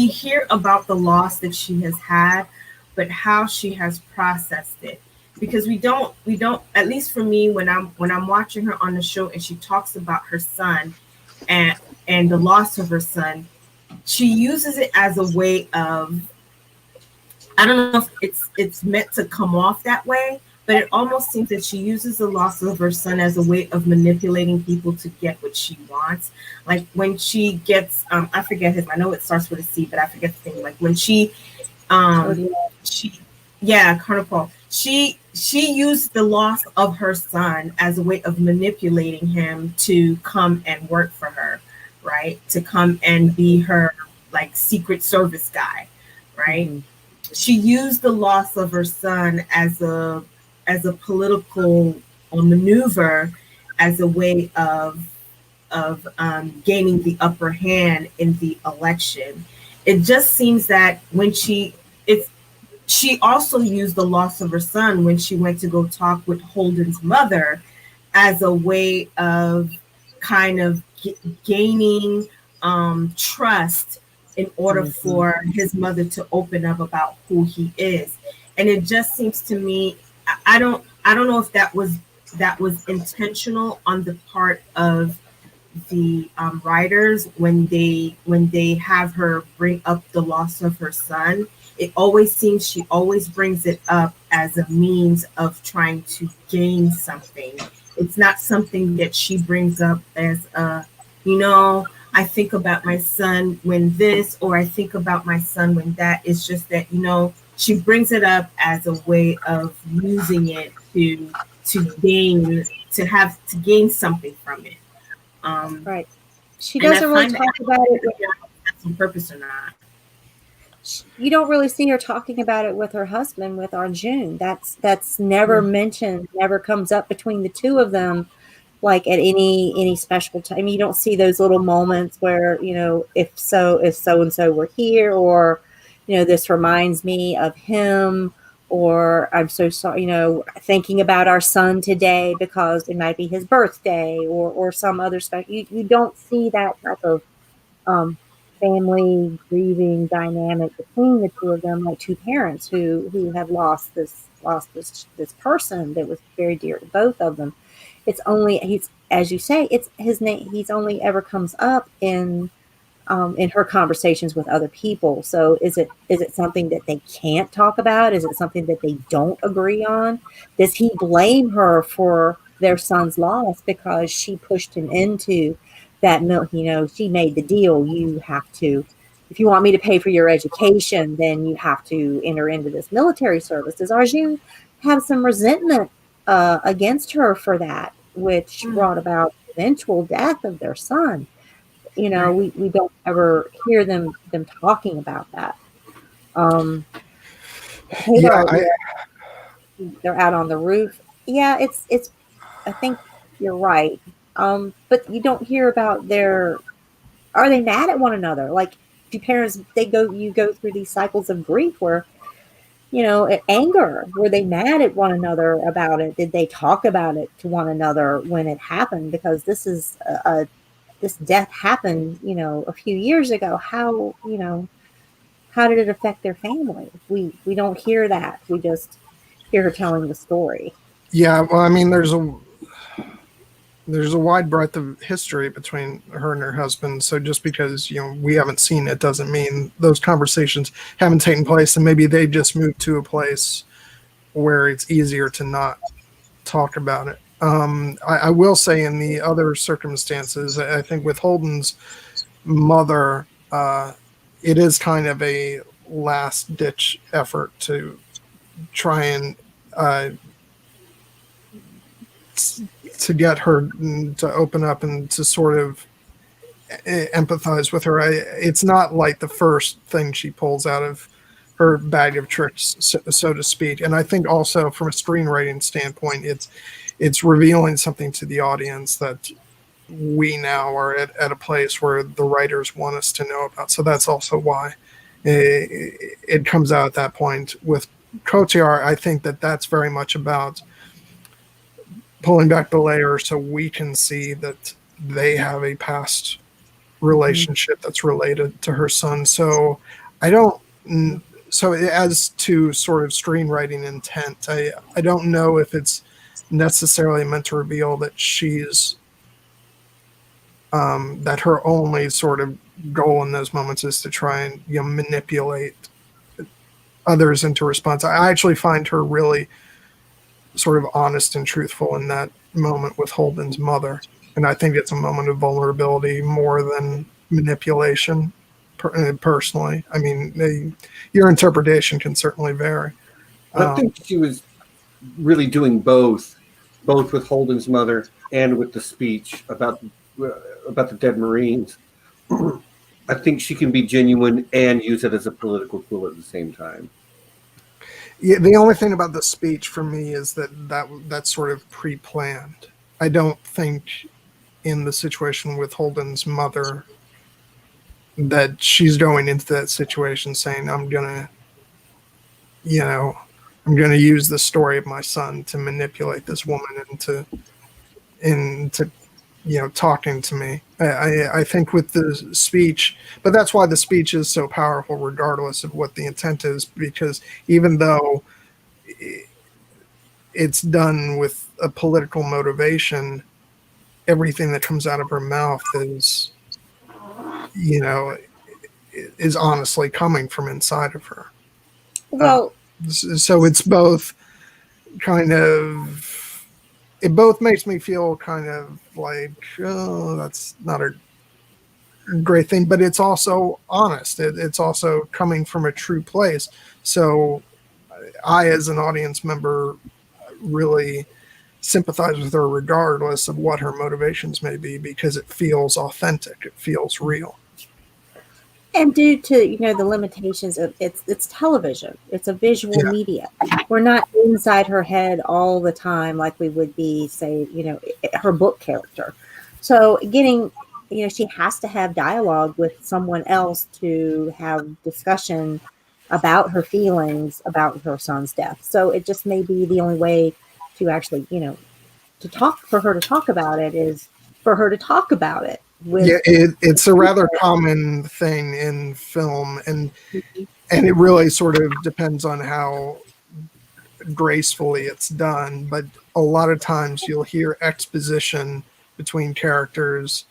S2: hear about the loss that she has had, but how she has processed it. Because we don't, at least for me, when I'm watching her on the show and she talks about her son and the loss of her son, she uses it as a way of, I don't know if it's meant to come off that way, but it almost seems that she uses the loss of her son as a way of manipulating people to get what she wants. Like when she gets, I forget his, I know it starts with a C, but I forget the thing. Like when Colonel Paul, she used the loss of her son as a way of manipulating him to come and work for her, right? To come and be her like Secret Service guy, right? Mm-hmm. She used the loss of her son as a political maneuver, as a way of gaining the upper hand in the election. It just seems that when she also used the loss of her son when she went to go talk with Holden's mother as a way of kind of gaining trust in order for his mother to open up about who he is. And it just seems to me, I don't know if that was intentional on the part of the writers when they have her bring up the loss of her son. It always seems she always brings it up as a means of trying to gain something it's not something that she brings up as I think about my son when this, or I think about my son when that. It's just that, she brings it up as a way of using it to gain something from it.
S4: Right. She
S2: And I
S4: doesn't really
S2: find
S4: talk
S2: that
S4: about it.
S2: that's on purpose or not.
S4: You don't really see her talking about it with her husband, with Arjun. That's never mentioned, never comes up between the two of them, like at any special time. You don't see those little moments where, if so and so were here, or, this reminds me of him, or I'm so sorry, thinking about our son today because it might be his birthday, or some other stuff. You don't see that type of family grieving dynamic between the two of them, like two parents who have lost this person that was very dear to both of them. It's only, he's, as you say, it's his name. He's only ever comes up in her conversations with other people. So is it something that they can't talk about? Is it something that they don't agree on? Does he blame her for their son's loss because she pushed him into that milk? She made the deal. You have to, if you want me to pay for your education, then you have to enter into this military service. Does Arjun have some resentment against her for that, which brought about the eventual death of their son? We don't ever hear them talking about that. They're out on the roof. Yeah, it's. I think you're right. But you don't hear about are they mad at one another? Like, do parents, you go through these cycles of grief where, anger. Were they mad at one another about it? Did they talk about it to one another when it happened? Because this is this death happened, a few years ago. How did it affect their family? We don't hear that. We just hear her telling the story.
S3: Yeah, well, I mean, there's a wide breadth of history between her and her husband. So just because, we haven't seen it doesn't mean those conversations haven't taken place, and maybe they just moved to a place where it's easier to not talk about it. I will say, in the other circumstances, I think with Holden's mother, it is kind of a last-ditch effort to try and to get her to open up and to sort of empathize with her. It's not like the first thing she pulls out of her bag of tricks, so to speak. And I think also from a screenwriting standpoint, it's revealing something to the audience that we now are at a place where the writers want us to know about. So that's also why it comes out at that point. With Cotillard, I think that's very much about pulling back the layer so we can see that they have a past relationship that's related to her son. So so as to sort of screenwriting intent, I don't know if it's necessarily meant to reveal that she's that her only sort of goal in those moments is to try and manipulate others into response. I actually find her really sort of honest and truthful in that moment with Holden's mother, and I think it's a moment of vulnerability more than manipulation. Personally, I mean, your interpretation can certainly vary.
S1: I think she was really doing both with Holden's mother and with the speech about the dead Marines. I think she can be genuine and use it as a political tool at the same time.
S3: Yeah, the only thing about the speech for me is that's sort of pre-planned. I don't think in the situation with Holden's mother that she's going into that situation saying, I'm gonna use the story of my son to manipulate this woman into talking to me. I think with the speech, but that's why the speech is so powerful regardless of what the intent is, because even though it's done with a political motivation, everything that comes out of her mouth is honestly coming from inside of her.
S4: Well,
S3: So it's both kind of it both makes me feel kind of like, oh, that's not a great thing, but it's also honest. It's also coming from a true place. So I, as an audience member, really sympathize with her regardless of what her motivations may be, because it feels authentic. It feels real.
S4: And due to the limitations of it's television, it's a visual media. We're not inside her head all the time like we would be, say, her book character. So getting, she has to have dialogue with someone else to have discussion about her feelings about her son's death. So it just may be the only way to actually, for her to talk about it is for her to talk about it.
S3: It's a rather common thing in film, and it really sort of depends on how gracefully it's done. But a lot of times you'll hear exposition between characters.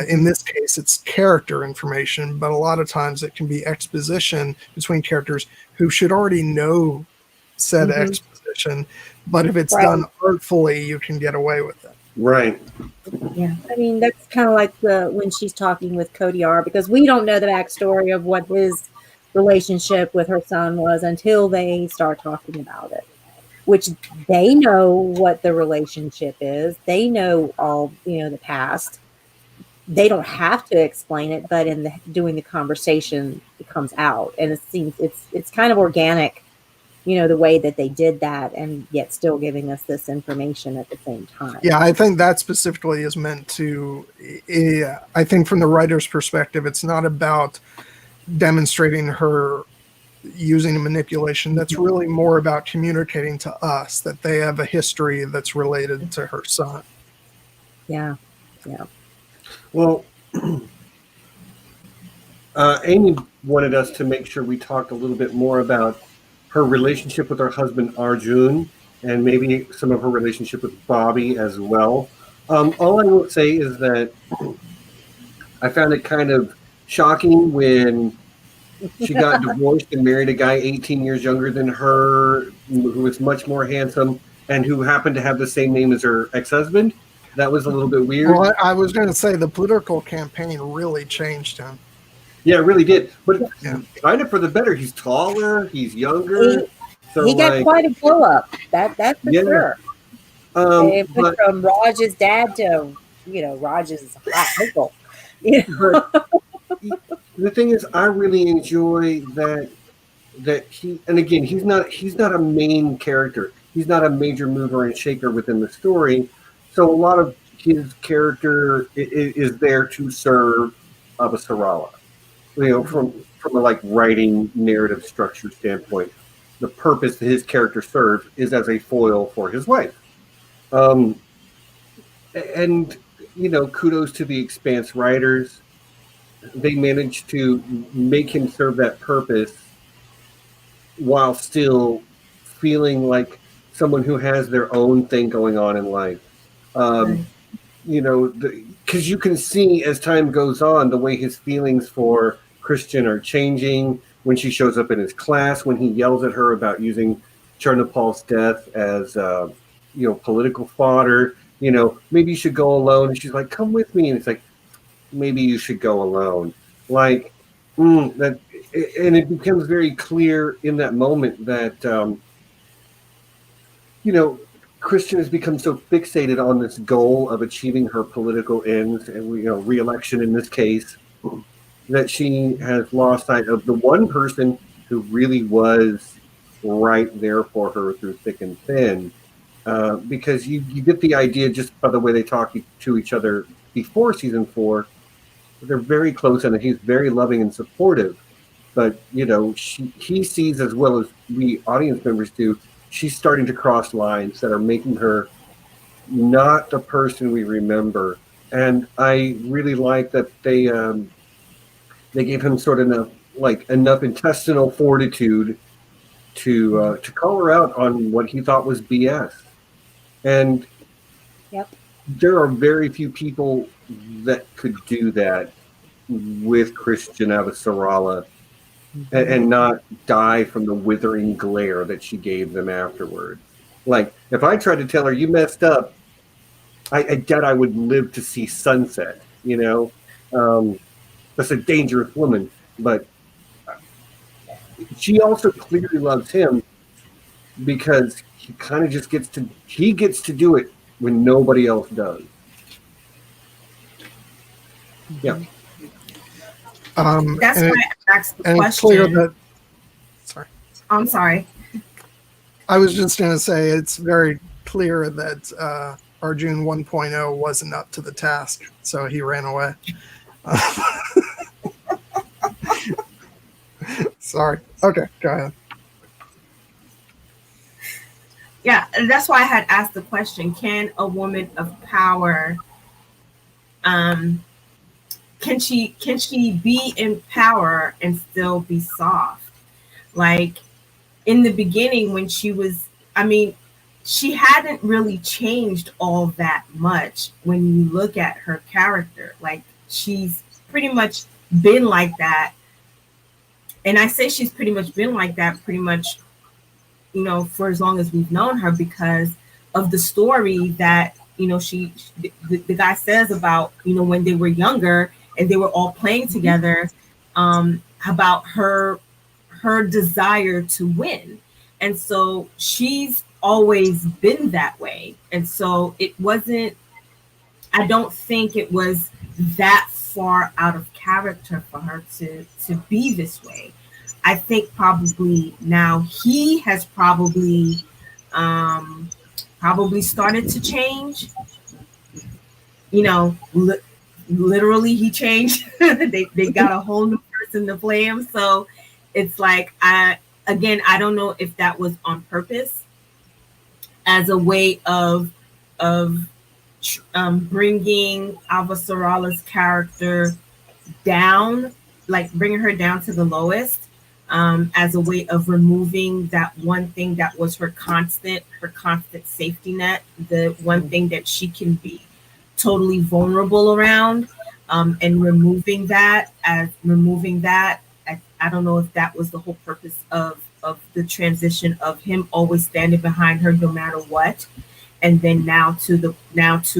S3: In this case, it's character information, but a lot of times it can be exposition between characters who should already know said exposition. But if it's done artfully, you can get away with it.
S1: Right.
S4: Yeah, I mean, that's kind of like when she's talking with Cody R, because we don't know the backstory of what his relationship with her son was until they start talking about it, which they know what the relationship is. They know all, the past. They don't have to explain it, but in doing the conversation, it comes out, and it seems it's kind of organic, the way that they did that, and yet still giving us this information at the same time.
S3: Yeah, I think that specifically is meant to, I think from the writer's perspective, it's not about demonstrating her using a manipulation. That's really more about communicating to us that they have a history that's related to her son.
S4: Yeah.
S1: Well, Amy wanted us to make sure we talked a little bit more about her relationship with her husband Arjun, and maybe some of her relationship with Bobby as well. All I will say is that I found it kind of shocking when she got divorced and married a guy 18 years younger than her, who was much more handsome and who happened to have the same name as her ex-husband. That was a little bit weird.
S3: Well, I was going to say the political campaign really changed him.
S1: Yeah, it really did. But kind of for the better. He's taller. He's younger.
S4: He got quite a blow up. That's for sure. It went from Raj's dad to Raj's hot uncle.
S1: But the thing is, I really enjoy that he. And again, he's not a main character. He's not a major mover and shaker within the story. So a lot of his character is there to serve Avasarala. From a writing narrative structure standpoint, the purpose that his character serves is as a foil for his wife. And kudos to the Expanse writers. They managed to make him serve that purpose while still feeling like someone who has their own thing going on in life. Because you can see as time goes on the way his feelings for Chrisjen are changing. When she shows up in his class, when he yells at her about using Chernopol's death as political fodder, maybe you should go alone. And she's like, come with me. And it's like, maybe you should go alone. And it becomes very clear in that moment that Chrisjen has become so fixated on this goal of achieving her political ends and re-election in this case, that she has lost sight of the one person who really was right there for her through thick and thin. Because you get the idea just by the way they talk to each other before season 4. They're very close and he's very loving and supportive. But, he sees, as well as we audience members do, she's starting to cross lines that are making her not the person we remember. And I really like that they gave him sort of enough intestinal fortitude to call her out on what he thought was BS. And there are very few people that could do that with Chrisjen Avasarala and not die from the withering glare that she gave them afterwards. Like, if I tried to tell her you messed up, I doubt I would live to see sunset. That's a dangerous woman, but she also clearly loves him because he kind of just gets to do it when nobody else does. Yeah.
S2: That's why I asked the
S3: and
S2: question.
S3: it's clear that. Sorry.
S2: I'm sorry.
S3: I was just going to say it's very clear that Arjun 1.0 wasn't up to the task, so he ran away. Sorry. Okay, go ahead.
S2: Yeah, and that's why I had asked the question: can a woman of power, can she be in power and still be soft? Like in the beginning, when she was, she hadn't really changed all that much when you look at her character. Like she's pretty much been like that. And I say she's pretty much been like that pretty much, for as long as we've known her, because of the story that, the guy says about, when they were younger and they were all playing together, about her desire to win. And so she's always been that way. And so I don't think it was that far out of character for her to be this way. I think probably now he has probably started to change. Literally he changed. they got a whole new person to play him. So it's like, I don't know if that was on purpose as a way of bringing Avasarala's character down, like bringing her down to the lowest, as a way of removing that one thing that was her constant safety net, the one thing that she can be totally vulnerable around, and removing that. I don't know if that was the whole purpose of the transition of him always standing behind her no matter what. And then now to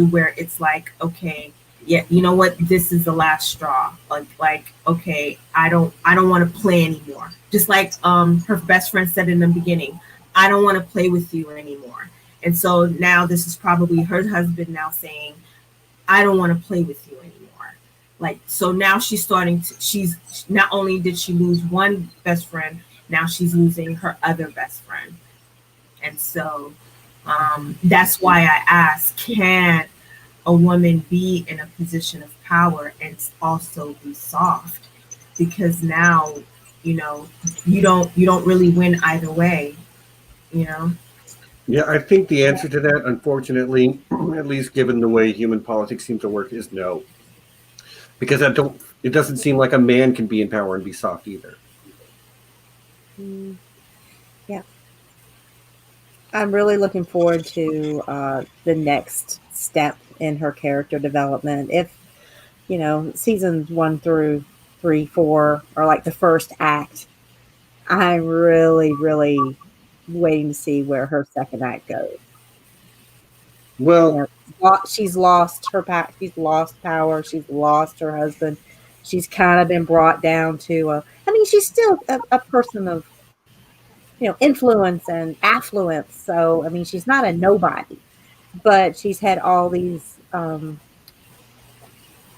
S2: where it's like, okay, yeah, you know what? This is the last straw. Like, okay, I don't want to play anymore. Just like her best friend said in the beginning, I don't want to play with you anymore. And so now this is probably her husband now saying, I don't want to play with you anymore. Like, so now she's not only did she lose one best friend, now she's losing her other best friend. And so that's why I ask, can a woman be in a position of power and also be soft? Because now, you don't really win either way,
S1: Yeah, I think the answer to that, unfortunately, at least given the way human politics seem to work, is no. Because it doesn't seem like a man can be in power and be soft either.
S4: Yeah. I'm really looking forward to the next step in her character development. If, seasons 1 through 3, 4 are like the first act, I'm really, really waiting to see where her second act goes.
S1: Well,
S4: she's lost her power. She's lost power. She's lost her husband. She's kind of been brought down to she's still a person of, influence and affluence. So, she's not a nobody, but she's had all these, all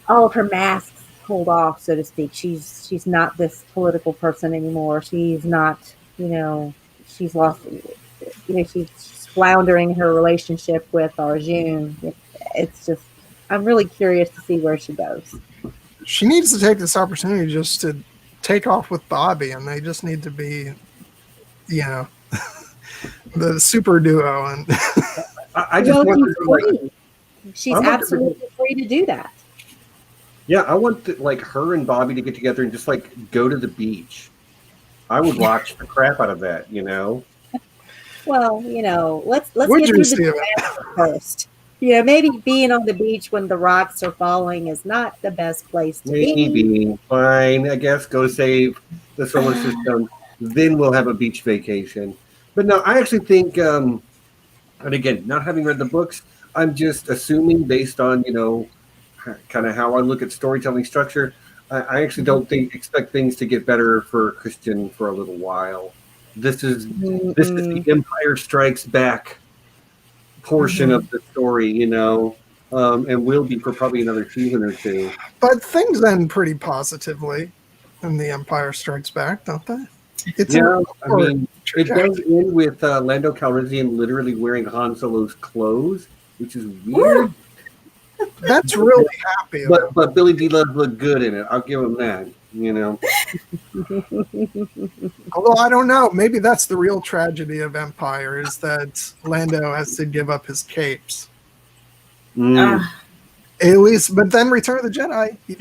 S4: of her masks pulled off, so to speak. She's not this political person anymore. She's not, she's lost, she's floundering her relationship with Arjun. It's just, I'm really curious to see where she goes.
S3: She needs to take this opportunity just to take off with Bobby, and they just need to be, the super duo. And
S1: I just want
S4: she's absolutely free to do that.
S1: Yeah, I want her and Bobby to get together and just go to the beach. I would watch the crap out of that,
S4: Well, let's get through the first. Maybe being on the beach when the rocks are falling is not the best place to be.
S1: Maybe. Fine. I guess go save the solar system. Then we'll have a beach vacation. But no, I actually think, and again, not having read the books, I'm just assuming based on, kind of how I look at storytelling structure, I actually don't expect things to get better for Chrisjen for a little while. This is the Empire Strikes Back portion of the story, and will be for probably another season or two.
S3: But things end pretty positively in The Empire Strikes Back, don't they? It
S1: does end with Lando Calrissian literally wearing Han Solo's clothes, which is weird.
S3: That's really happy.
S1: But Billy D. Love looked good in it. I'll give him that.
S3: Although I don't know, maybe that's the real tragedy of Empire is that Lando has to give up his capes. At least, but then Return of the Jedi, he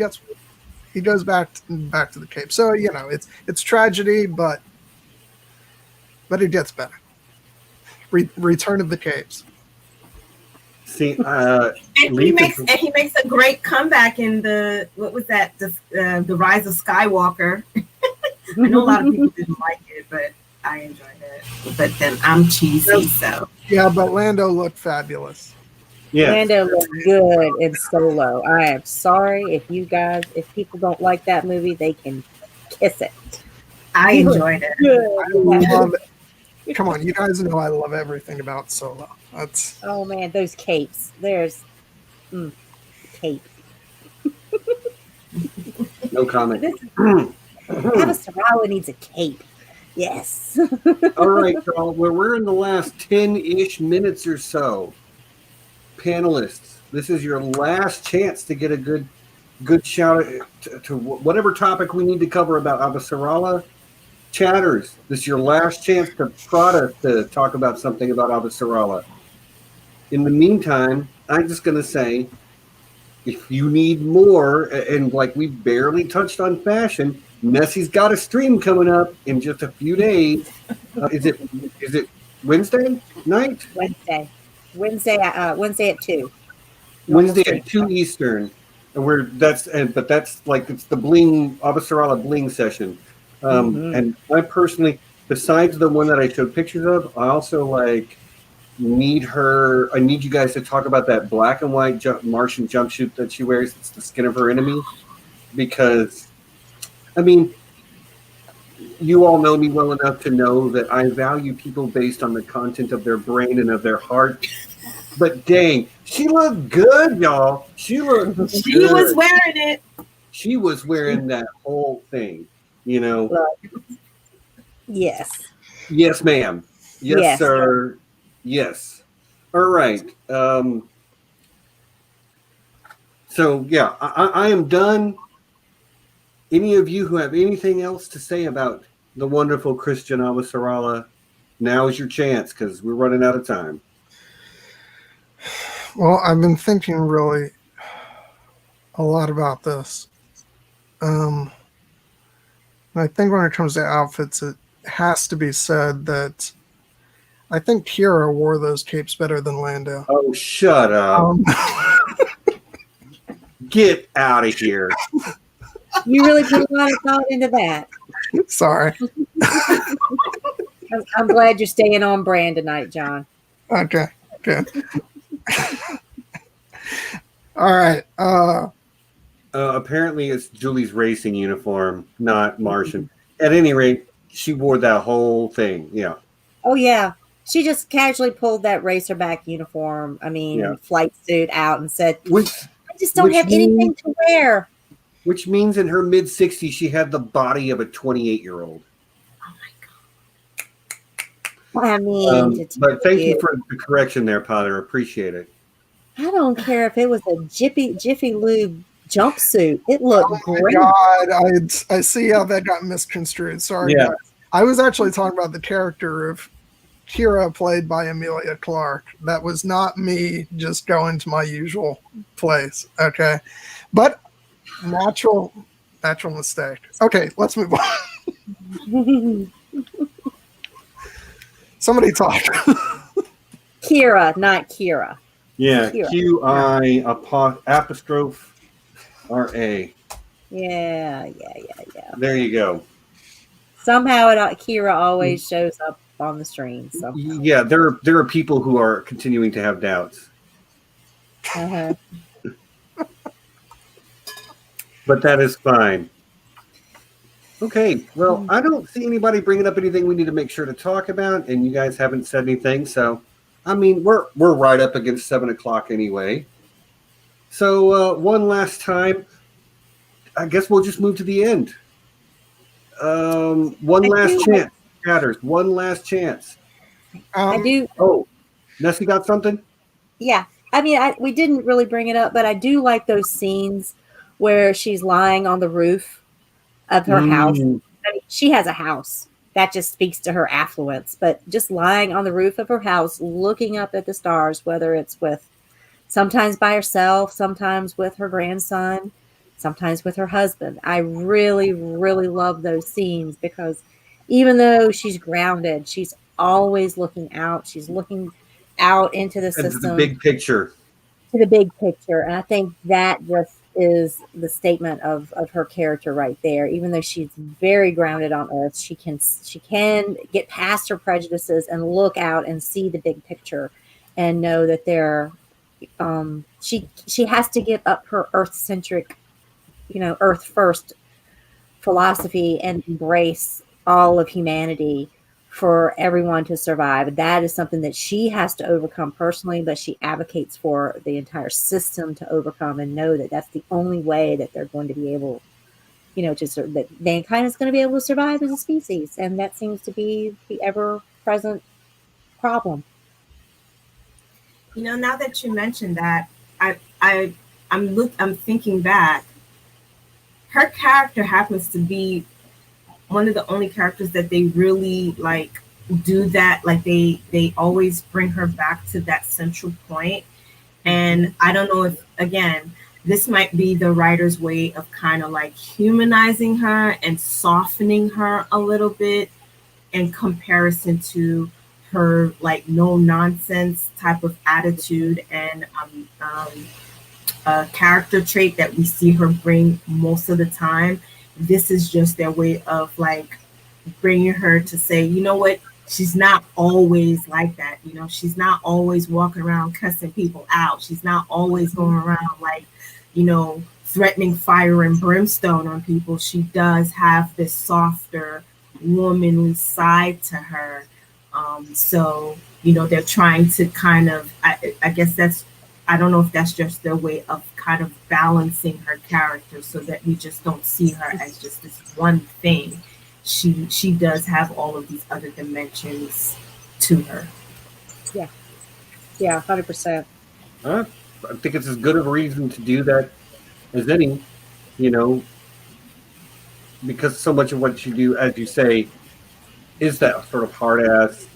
S3: goes back to the cape. So it's tragedy, but it gets better. Return of the Capes.
S1: See,
S2: and he makes a great comeback in the Rise of Skywalker. I know a lot of people didn't like it, but I enjoyed it. But then I'm cheesy, so
S3: yeah. But Lando looked fabulous.
S1: Yeah,
S4: Lando looked good in Solo. I am sorry if people don't like that movie, they can kiss it.
S2: I enjoyed it.
S3: I love it. Come on, you guys know I love everything about Solo.
S4: Oh man, those capes. There's cape.
S1: No comment.
S4: Avasarala needs a cape. Yes.
S1: All right, y'all. We're in the last 10-ish minutes or so. Panelists, this is your last chance to get a good shout to whatever topic we need to cover about Avasarala. Chatters, this is your last chance to prod us to talk about something about Avasarala. In the meantime, I'm just going to say, if you need more, and like we barely touched on fashion, Nessie's got a stream coming up in just a few days. Is it Wednesday night?
S4: Wednesday at 2.
S1: Wednesday at 2 Eastern. And that's like it's the bling Avasarala bling session. And I personally, besides the one that I showed pictures of, I also need you guys to talk about that black and white Martian jumpsuit that she wears. It's the skin of her enemy. Because, you all know me well enough to know that I value people based on the content of their brain and of their heart. But dang, she looked good, y'all. She was
S2: wearing it.
S1: She was wearing that whole thing,
S4: Yes.
S1: Yes, ma'am. Yes, sir. Yes. All right. So, yeah, I am done. Any of you who have anything else to say about the wonderful Chrisjen Avasarala, now is your chance because we're running out of time.
S3: Well, I've been thinking really a lot about this. I think when it comes to outfits, it has to be said that I think Kira wore those capes better than Lando.
S1: Oh, shut up. Get out of here.
S4: You really put a lot of thought into that.
S3: Sorry.
S4: I'm glad you're staying on brand tonight, John.
S3: Okay, good. All right.
S1: Apparently it's Julie's racing uniform, not Martian. At any rate, she wore that whole thing. Yeah.
S4: Oh, yeah. She just casually pulled that racerback uniform, flight suit out and said, I just don't have anything to wear.
S1: Which means in her mid-60s, she had the body of a 28-year-old.
S2: Oh, my God.
S1: But thank you for the correction there, Potter. Appreciate it.
S4: I don't care if it was a Jiffy Lube jumpsuit. It looked great.
S3: God, I see how that got misconstrued. Sorry, guys. I was actually talking about the character of Kira, played by Emilia Clarke. That was not me just going to my usual place. Okay, but natural mistake. Okay, let's move on. Somebody talk.
S4: Kira, not Kira.
S1: Yeah, Q-I apostrophe R-A.
S4: Yeah.
S1: There you go.
S4: Somehow Kira always shows up on the stream. Somehow.
S1: Yeah, there are people who are continuing to have doubts.
S4: Uh-huh.
S1: But that is fine. Okay, well, I don't see anybody bringing up anything we need to make sure to talk about, and you guys haven't said anything, so I mean, we're right up against 7 o'clock anyway. So one last time, I guess we'll just move to the end. One last chance, Chatters. One last chance.
S4: I do.
S1: Oh, Nessie got something?
S4: Yeah. I mean, we didn't really bring it up, but I do like those scenes where she's lying on the roof of her house. I mean, she has a house. That just speaks to her affluence. But just lying on the roof of her house, looking up at the stars, whether it's with sometimes by herself, sometimes with her grandson, sometimes with her husband. I really, really love those scenes because even though she's grounded, she's always looking out. She's looking out into the system.
S1: The big picture.
S4: To the big picture. And I think that just is the statement of her character right there. Even though she's very grounded on earth, she can get past her prejudices and look out and see the big picture and know that she has to give up her earth-centric, earth first philosophy and embrace all of humanity for everyone to survive. That is something that she has to overcome personally, but she advocates for the entire system to overcome and know that that's the only way that they're going to be able, that mankind is going to be able to survive as a species. And that seems to be the ever-present problem.
S2: Now that you mentioned that, I'm thinking back. Her character happens to be one of the only characters that they really do that. Like they always bring her back to that central point. And I don't know if, again, this might be the writer's way of kind of humanizing her and softening her a little bit in comparison to her no nonsense type of attitude and character trait that we see her bring most of the time. This is just their way of bringing her to say, you know what, she's not always like that. She's not always walking around cussing people out. She's not always going around threatening fire and brimstone on people. She does have this softer, womanly side to her. So they're trying to kind of, I guess I don't know if that's just their way of kind of balancing her character so that we just don't see her as just this one thing. She does have all of these other dimensions to her.
S4: Yeah. Yeah, 100%.
S1: I think it's as good of a reason to do that as any, because so much of what you do, as you say, is that sort of hard ass.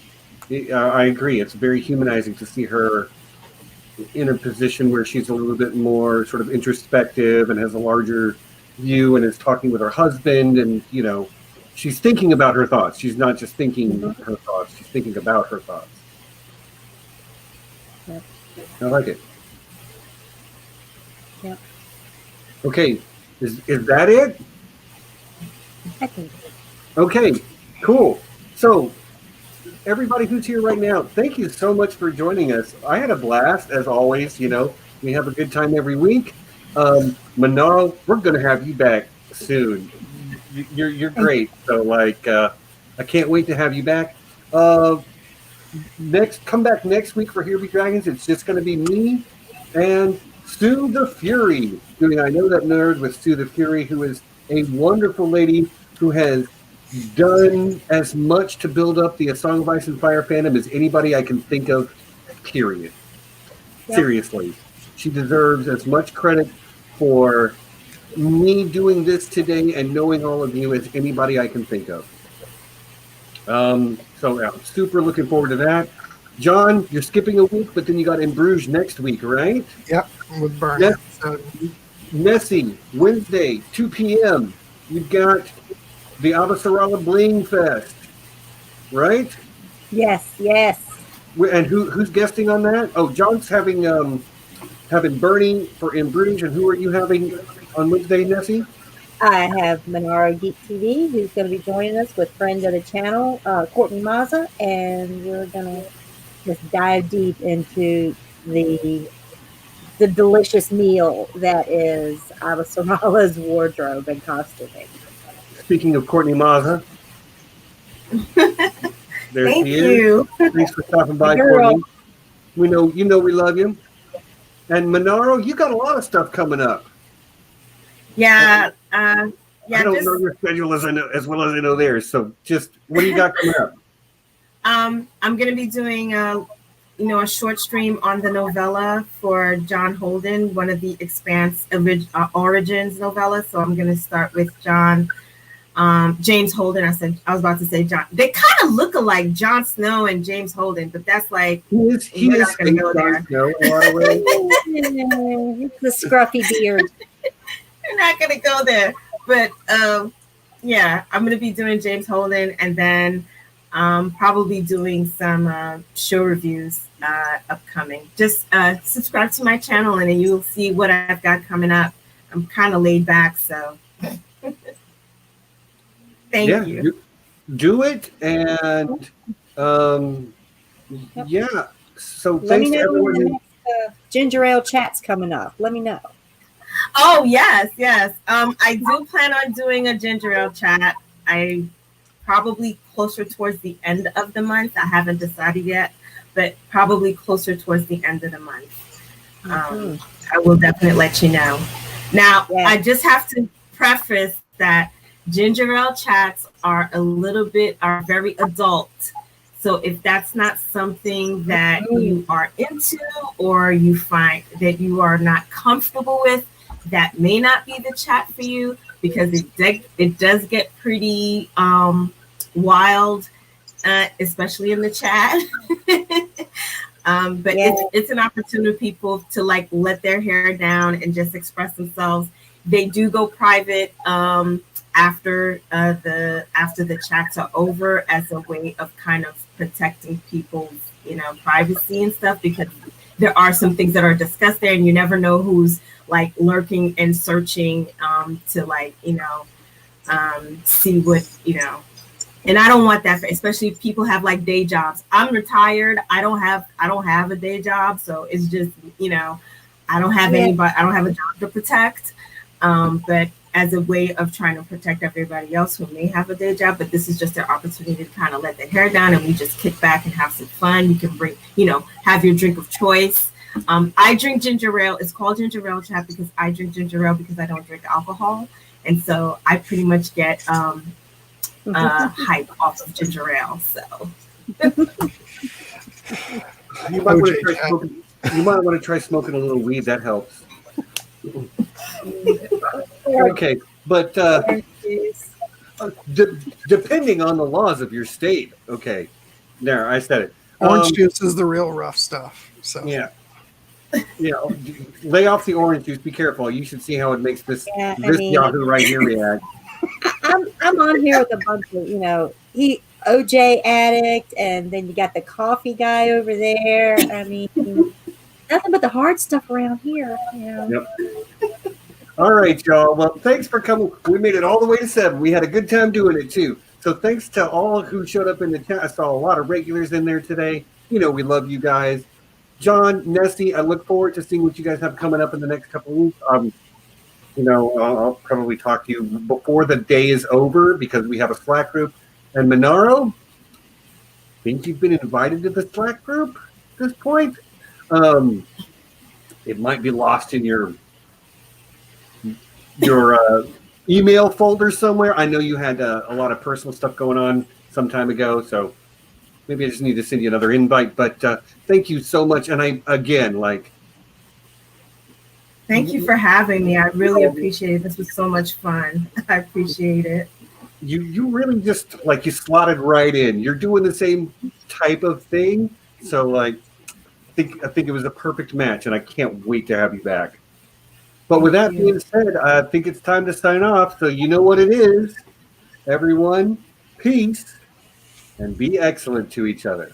S1: I agree. It's very humanizing to see her in a position where she's a little bit more sort of introspective and has a larger view and is talking with her husband and, she's thinking about her thoughts. She's not just thinking her thoughts. She's thinking about her thoughts.
S4: Yep.
S1: I like it.
S4: Yep.
S1: Okay. Is that it?
S4: I think.
S1: Okay, cool. So, everybody who's here right now, thank you so much for joining us. I had a blast, as always. We have a good time every week. Manaro, we're going to have you back soon. You're great. So, I can't wait to have you back. Come back next week for Here Be Dragons. It's just going to be me and Sue the Fury doing I Know That Nerd with Sue the Fury, who is a wonderful lady who has done as much to build up the A Song of Ice and Fire fandom as anybody I can think of, period. Yep. Seriously. She deserves as much credit for me doing this today and knowing all of you as anybody I can think of. So yeah, super looking forward to that. John, you're skipping a week, but then you got In Bruges next week, right?
S3: Yep, with Burn.
S1: Nessie, Wednesday, 2 p.m. You've got the Avasarala Bling Fest, right?
S4: Yes, yes.
S1: And who's guesting on that? Oh, John's having Bernie for In Bruges, and who are you having on Wednesday, Nessie?
S4: I have ManaroGeek TV, who's going to be joining us with friend of the channel, Courtney Mazza, and we're going to just dive deep into the the delicious meal that is Avasarala's wardrobe and costuming.
S1: Speaking of Courtney Maza, there
S2: Thank
S1: she
S2: you.
S1: is. Thanks for stopping by,
S4: Girl.
S1: Courtney. We know we love you. And Manaro, you got a lot of stuff coming up.
S2: Yeah.
S1: I don't know your schedule as well as I know theirs. So just what do you got coming up?
S2: I'm going to be doing a short stream on the novella for John Holden, one of the Expanse Origins novellas. So I'm going to start with James Holden. I was about to say John. They kind of look alike, Jon Snow and James Holden, but that's like
S1: he is
S2: not going to go there.
S1: Snow in a lot of ways.
S4: The scruffy beard.
S2: We're not going to go there. But yeah, I'm going to be doing James Holden, and then probably doing some show reviews upcoming. Just subscribe to my channel, and then you'll see what I've got coming up. I'm kind of laid back, so thank you.
S1: Do it, and yeah. So
S4: Let
S1: thanks
S4: me
S1: to
S4: know when
S1: everyone.
S4: the next ginger ale chat's coming up. Let me know.
S2: Oh yes. I do plan on doing a ginger ale chat. I probably closer towards the end of the month. I haven't decided yet, but probably closer towards the end of the month. I will definitely let you know. Now, I just have to preface that ginger ale chats are very adult. So if that's not something that you are into or you find that you are not comfortable with, that may not be the chat for you, because it does get pretty wild, especially in the chat. But it's an opportunity for people to like let their hair down and just express themselves. They do go private after the chats are over, as a way of kind of protecting people's privacy and stuff, because there are some things that are discussed there, and you never know who's like lurking and searching to like see what and I don't want that, especially if people have like day jobs. I'm retired. I don't have a day job, so it's just I don't have anybody. I don't have a job to protect. But as a way of trying to protect everybody else who may have a day job, but this is just their opportunity to kind of let their hair down, and we just kick back and have some fun. You can bring, have your drink of choice. I drink ginger ale. It's called ginger ale chat because I drink ginger ale because I don't drink alcohol, and so I pretty much get hype off of ginger ale. So
S1: you might want to try smoking a little weed. That helps. Okay, but depending on the laws of your state. Okay, there, I said it.
S3: Orange juice is the real rough stuff. So
S1: yeah, lay off the orange juice. Be careful. You should see how it makes this Yahoo right here react.
S4: I'm on here with a bunch of OJ addict, and then you got the coffee guy over there. I mean, nothing but the hard stuff around here.
S1: Yep. All right, y'all. Well, thanks for coming. We made it all the way to 7. We had a good time doing it too. So thanks to all who showed up in the chat. I saw a lot of regulars in there today. We love you guys. John, Nessie, I look forward to seeing what you guys have coming up in the next couple of weeks. I'll probably talk to you before the day is over because we have a Slack group. And Manaro, think you've been invited to the Slack group at this point? It might be lost in your email folder somewhere. I know you had a lot of personal stuff going on some time ago, so maybe I just need to send you another invite. But thank you so much. And
S2: thank you for having me. I really appreciate it. This was so much fun. I appreciate it.
S1: You really just you slotted right in. You're doing the same type of thing, so I think it was a perfect match, and I can't wait to have you back. But with that being said, I think it's time to sign off. So you know what it is, everyone. Peace, and be excellent to each other.